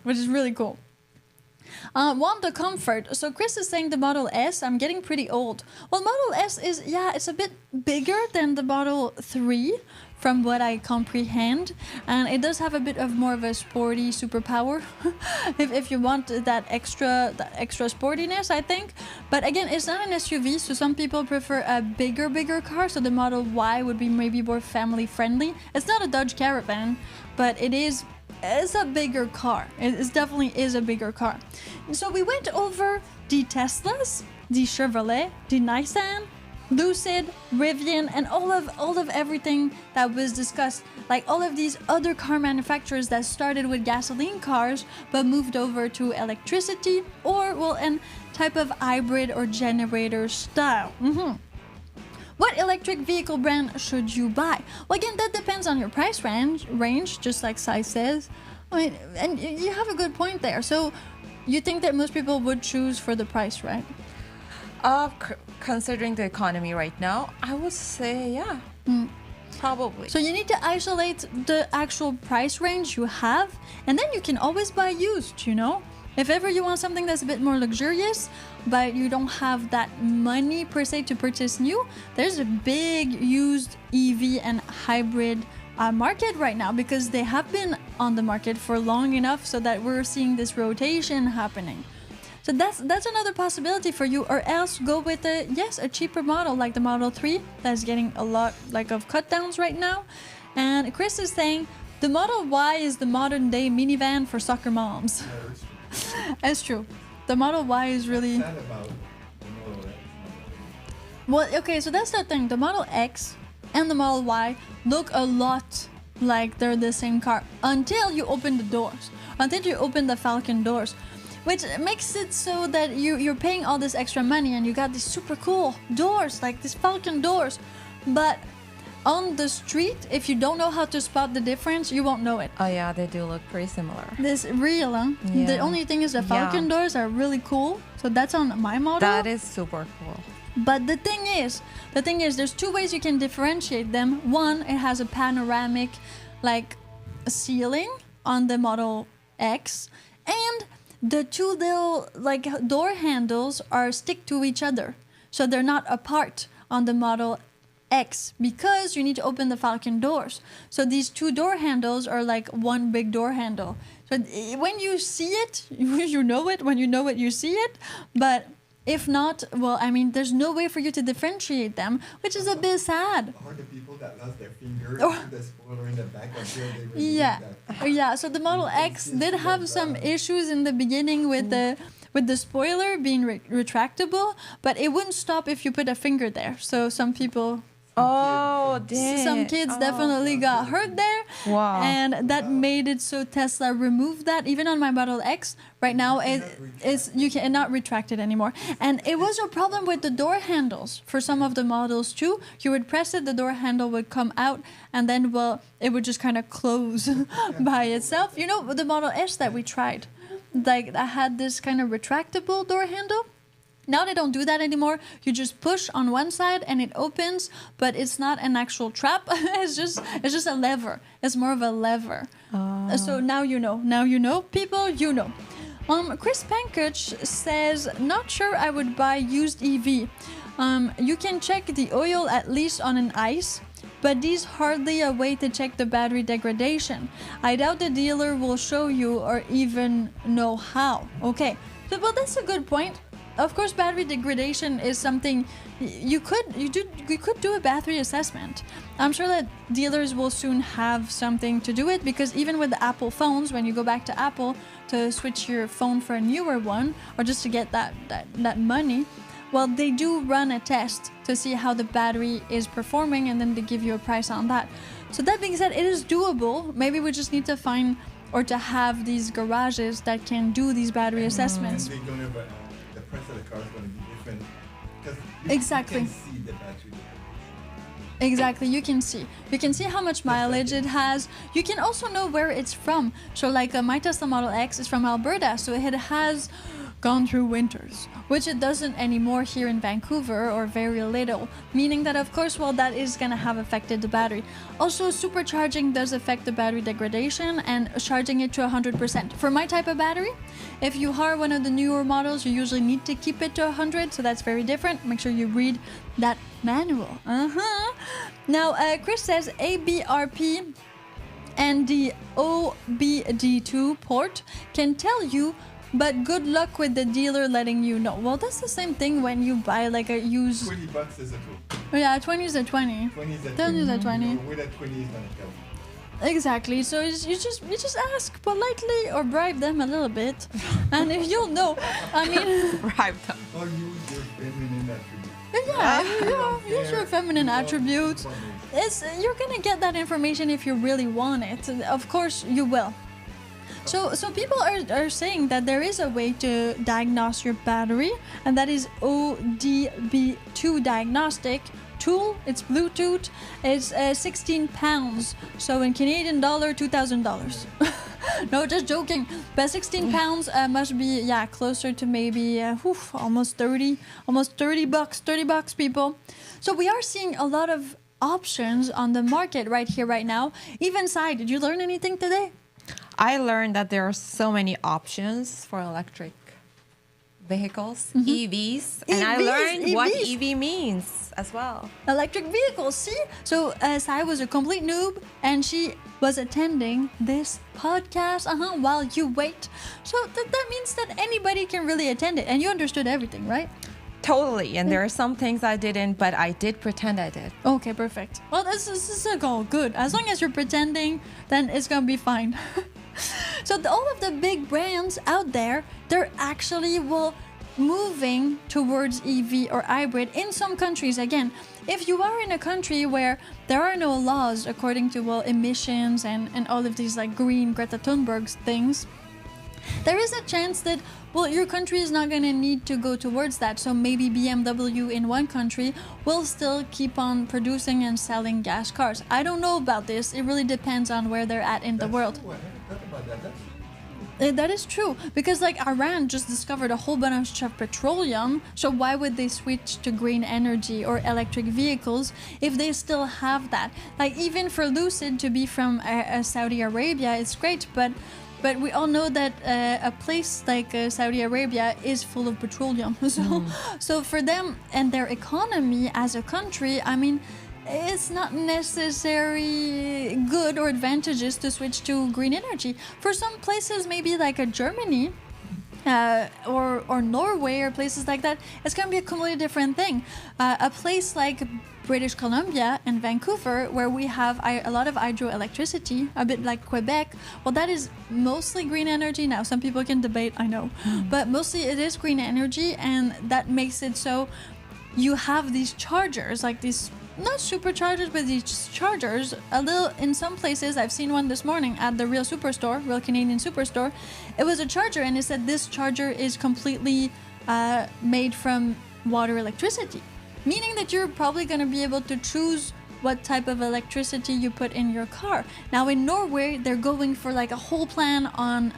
Want the comfort. So Chris is saying the Model S. I'm getting pretty old. Well, Model S is, it's a bit bigger than the Model 3 from what I comprehend. And it does have a bit of more of a sporty superpower if you want that extra sportiness, I think. But again, it's not an SUV, so some people prefer a bigger car. So the Model Y would be maybe more family friendly. It's not a Dodge Caravan, but it's a bigger car. It definitely is a bigger car. And so we went over the Teslas, the Chevrolet, the Nissan, Lucid, Rivian, and all of everything that was discussed. Like all of these other car manufacturers that started with gasoline cars but moved over to electricity or and type of hybrid or generator style. What electric vehicle brand should you buy? Well, again, that depends on your price range, just like Sai says. I mean, and you have a good point there. So you think that most people would choose for the price, right? Considering the economy right now, I would say yeah, probably. So you need to isolate the actual price range you have, and then you can always buy used, you know? If ever you want something that's a bit more luxurious, but you don't have that money per se to purchase new, there's a big used EV and hybrid market right now because they have been on the market for long enough so that we're seeing this rotation happening. So that's another possibility for you, or else go with a cheaper model like the Model 3 that's getting a lot of cut downs right now. And Chris is saying the Model Y is the modern day minivan for soccer moms. It's true. The Model Y is really... Sad about the Model X. Well, okay, so that's the thing. The Model X and the Model Y look a lot like they're the same car until you open the doors. Until you open the Falcon doors. Which makes it so that you're paying all this extra money and you got these super cool doors, like these Falcon doors. But on the street, if you don't know how to spot the difference, you won't know it. Oh yeah, they do look pretty similar. This real, huh? Yeah. The only thing is the Falcon doors are really cool. So that's on my model. That is super cool. But the thing is, there's two ways you can differentiate them. One, it has a panoramic, like, ceiling on the Model X, and the two little, like, door handles are stick to each other, so they're not apart on the Model X because you need to open the Falcon doors. So these two door handles are like one big door handle. So when you see it, you know it. When you know it, you see it. But if not, well, I mean, there's no way for you to differentiate them, which is a bit sad. Or the people that lost their finger to the spoiler in the back until they removed that. Yeah. So the Model X did have some issues in the beginning with the spoiler being retractable, but it wouldn't stop if you put a finger there. So some people... Oh, damn. Some kids definitely got hurt there. Wow. And that made it so Tesla removed that. Even on my Model X, right now, you cannot retract it anymore. And it was a problem with the door handles for some of the models too. You would press it, the door handle would come out, and then, well, it would just kind of close by itself. You know, the Model S that we tried, like, I had this kind of retractable door handle. Now they don't do that anymore. You just push on one side and it opens, but it's not an actual trap. It's just a lever. It's more of a lever. So now you know. Now you know, people. You know. Chris Pankage says, not sure I would buy used EV. You can check the oil at least on an ICE, but these hardly a way to check the battery degradation. I doubt the dealer will show you or even know how. Okay, so well, that's a good point. Of course, battery degradation is something you could do a battery assessment. I'm sure that dealers will soon have something to do it, because even with the Apple phones, when you go back to Apple to switch your phone for a newer one, or just to get that money, well, they do run a test to see how the battery is performing, and then they give you a price on that. So that being said, it is doable. Maybe we just need to find or to have these garages that can do these battery assessments. And they're gonna, the price of the car is going to be different because Exactly. you can see the battery. Exactly, you can see how much mileage it has. You can also know where it's from. So like my Tesla Model X is from Alberta, so it has gone through winters, which it doesn't anymore here in Vancouver, or very little, meaning that of course, well, that is going to have affected the battery. Also, supercharging does affect the battery degradation, and charging it to 100%. For my type of battery, if you are one of the newer models, you usually need to keep it to 100, so that's very different. Make sure you read that manual. Now, Chris says ABRP and the OBD2 port can tell you, but good luck with the dealer letting you know. Well, that's the same thing when you buy like a used... $20 is a tool. Yeah, 20 is a 20. 20 is a 20 is a 20. You know, with a 20 is gonna tell. Exactly. So you just ask politely or bribe them a little bit, and if you'll know, I mean... Bribe them. Or use your feminine attribute. Yeah, use your feminine attributes. You're gonna get that information if you really want it. Of course, you will. So people are saying that there is a way to diagnose your battery, and that is ODB2 diagnostic tool. It's Bluetooth. It's 16 pounds. So in Canadian dollar, $2,000. No, just joking. But 16 pounds must be, yeah, closer to maybe almost 30 bucks. 30 bucks, people. So we are seeing a lot of options on the market right here, right now. Even Sai, did you learn anything today? I learned that there are so many options for electric vehicles, EVs, and I learned what EV means as well. Electric vehicles, see? So Sai was a complete noob, and she was attending this podcast while you wait. So that means that anybody can really attend it, and you understood everything, right? Totally, and there are some things I didn't, but I did pretend I did. Okay, perfect. Well, this is all good. As long as you're pretending, then it's gonna be fine. So all of the big brands out there, they're actually, well, moving towards EV or hybrid in some countries. Again, if you are in a country where there are no laws according to, well, emissions and all of these like green Greta Thunberg things, there is a chance that, well, your country is not going to need to go towards that. So maybe BMW in one country will still keep on producing and selling gas cars. I don't know about this. It really depends on where they're at in the world. True. I never thought about that. That's true. That is true, because like Iran just discovered a whole bunch of petroleum, so why would they switch to green energy or electric vehicles if they still have that? Like even for Lucid to be from Saudi Arabia, it's great, but we all know that a place like Saudi Arabia is full of petroleum. So for them and their economy as a country, I mean, it's not necessarily good or advantageous to switch to green energy. For some places, maybe like a Germany or Norway or places like that, it's going to be a completely different thing. A place like British Columbia and Vancouver, where we have a lot of hydroelectricity, a bit like Quebec, well, that is mostly green energy. Now, some people can debate, I know, but mostly it is green energy, and that makes it so you have these chargers, like these not superchargers, but these chargers, a little in some places. I've seen one this morning at the Real Canadian Superstore. It was a charger, and it said this charger is completely made from water electricity, meaning that you're probably going to be able to choose what type of electricity you put in your car. Now in Norway, they're going for like a whole plan on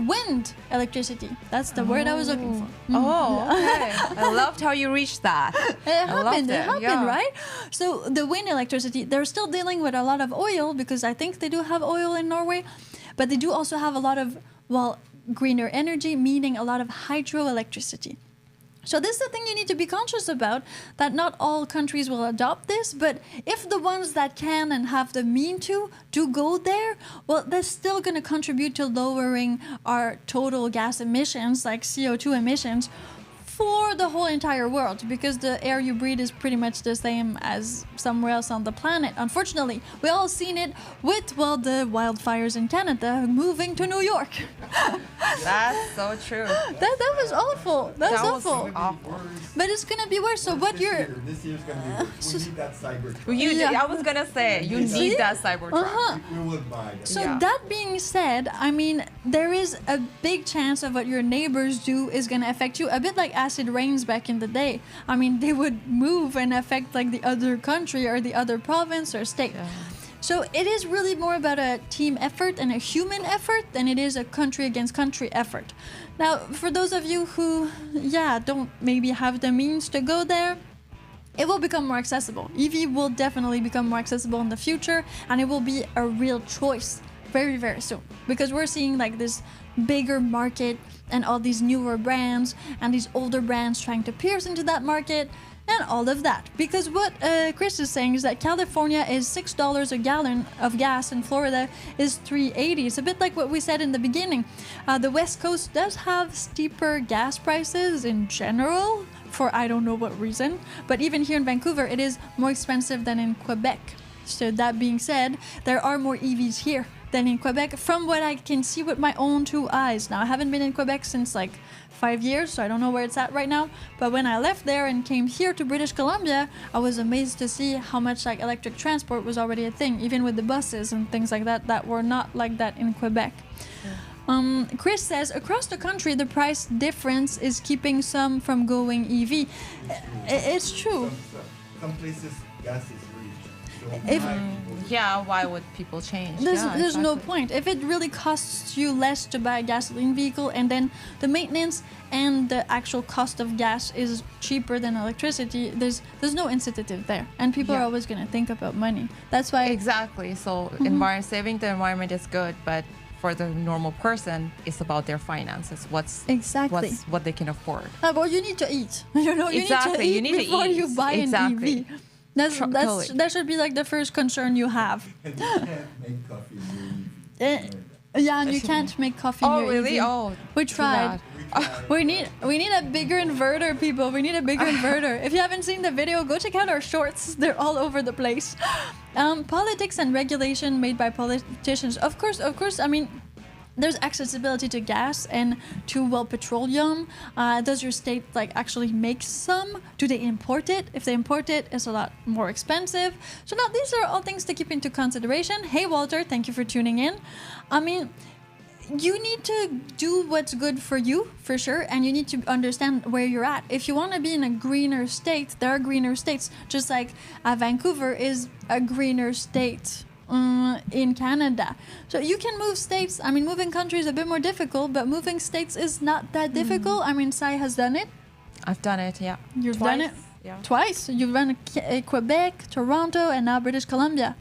wind electricity. That's the word I was looking for. Oh, okay. I loved how you reached that. It happened, yeah. right? So the wind electricity, they're still dealing with a lot of oil, because I think they do have oil in Norway, but they do also have a lot of, well, greener energy, meaning a lot of hydroelectricity. So this is the thing you need to be conscious about, that not all countries will adopt this, but if the ones that can and have the mean to do go there, well, they're still going to contribute to lowering our total gas emissions, like CO2 emissions, for the whole entire world, because the air you breathe is pretty much the same as somewhere else on the planet. Unfortunately, we all seen it with, well, the wildfires in Canada moving to New York. That's so true. That was awful. That was awful. Awful. But it's gonna be worse. So what you're This year's gonna be. We need that Cybertruck. Yeah. I was gonna say you need that Cybertruck. We would buy that. So Yeah. that being said, I mean, there is a big chance of what your neighbors do is going to affect you, a bit like acid rains back in the day. I mean, they would move and affect like the other country or the other province or state. Yeah. So it is really more about a team effort and a human effort than it is a country against country effort. Now, for those of you who, don't maybe have the means to go there, it will become more accessible. EV will definitely become more accessible in the future, and it will be a real choice very, very soon, because we're seeing like this bigger market and all these newer brands and these older brands trying to pierce into that market and all of that. Because what Chris is saying is that California is $6 a gallon of gas, and Florida is $3.80. It's a bit like what we said in the beginning. The West Coast does have steeper gas prices in general, for I don't know what reason, but even here in Vancouver, it is more expensive than in Quebec. So that being said, there are more EVs here than in Quebec, from what I can see with my own two eyes. Now, I haven't been in Quebec since like 5 years, so I don't know where it's at right now. But when I left there and came here to British Columbia, I was amazed to see how much like electric transport was already a thing, even with the buses and things like that, that were not like that in Quebec. Yeah. Chris says, across the country, the price difference is keeping some from going EV. It's true. Some places gas is rich. So If- Why would people change? There's no point. If it really costs you less to buy a gasoline vehicle, and then the maintenance and the actual cost of gas is cheaper than electricity, there's no incentive there, and people are always going to think about money. That's why Exactly. So saving the environment is good, but for the normal person, it's about their finances. Exactly. What they can afford. Well, you need to eat. You Exactly. You need to eat before you buy Exactly. an EV. That should be like the first concern you have. And you can't make coffee in your And you can't make coffee in Oh, your really? EV. Oh, We tried. We need a bigger inverter, people. We need a bigger inverter. If you haven't seen the video, go check out our shorts. They're all over the place. Politics and regulation made by politicians. Of course. I mean, there's accessibility to gas and to petroleum. Does your state actually make some? Do they import it? If they import it, it's a lot more expensive. So now these are all things to keep into consideration. Hey Walter, thank you for tuning in. I mean, you need to do what's good for you, for sure, and you need to understand where you're at. If you want to be in a greener state, there are greener states, just like Vancouver is a greener state. in Canada. So you can move states. I mean, moving countries is a bit more difficult, but moving states is not that difficult. I mean, Sai has done it. I've done it, yeah. You've Twice, done it yeah. twice. You've done Quebec, Toronto, and now British Columbia.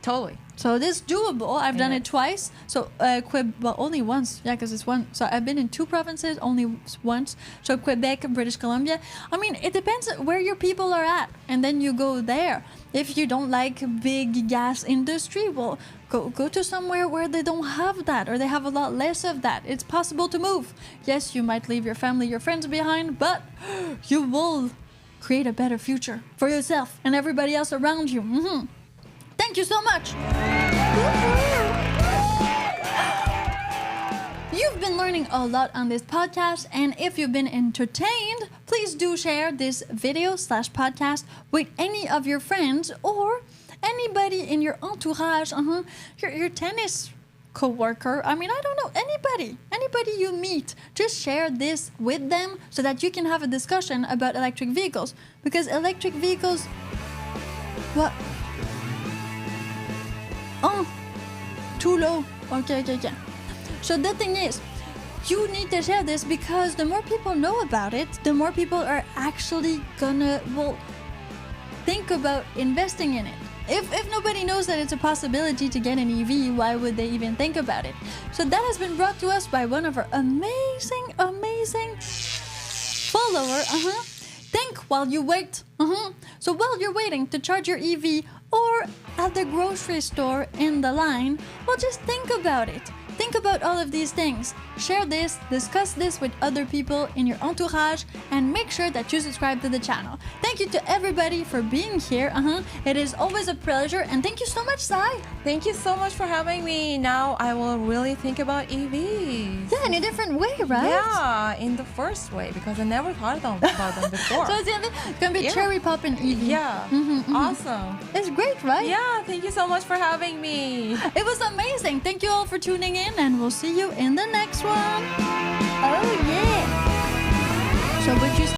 Totally. So this is doable. I've done it twice. So well, only once. Yeah, because it's one. So I've been in 2 provinces, only once. So Quebec and British Columbia. I mean, it depends where your people are at, and then you go there. If you don't like big gas industry, well, go to somewhere where they don't have that, or they have a lot less of that. It's possible to move. Yes, you might leave your family, your friends behind, but you will create a better future for yourself and everybody else around you. Thank you so much. You've been learning a lot on this podcast, and if you've been entertained, please do share this video/podcast with any of your friends or anybody in your entourage, your tennis co-worker. I mean, I don't know, anybody you meet. Just share this with them so that you can have a discussion about electric vehicles. Because electric vehicles... What? Oh, too low. Okay. So the thing is, you need to share this because the more people know about it, the more people are actually gonna, think about investing in it. If nobody knows that it's a possibility to get an EV, why would they even think about it? So that has been brought to us by one of our amazing follower. Think while you wait. So while you're waiting to charge your EV or at the grocery store in the line, well, just think about it. Think about all of these things. Share this, discuss this with other people in your entourage, and make sure that you subscribe to the channel. Thank you to everybody for being here. It is always a pleasure, and thank you so much, Sai. Thank you so much for having me. Now I will really think about EVs. Yeah, in a different way, right? Yeah, in the first way, because I never thought about them before. So it's gonna be cherry poppin' EV. Yeah, awesome. It's great, right? Yeah, thank you so much for having me. It was amazing. Thank you all for tuning in, and we'll see you in the next one. Oh yeah. So would you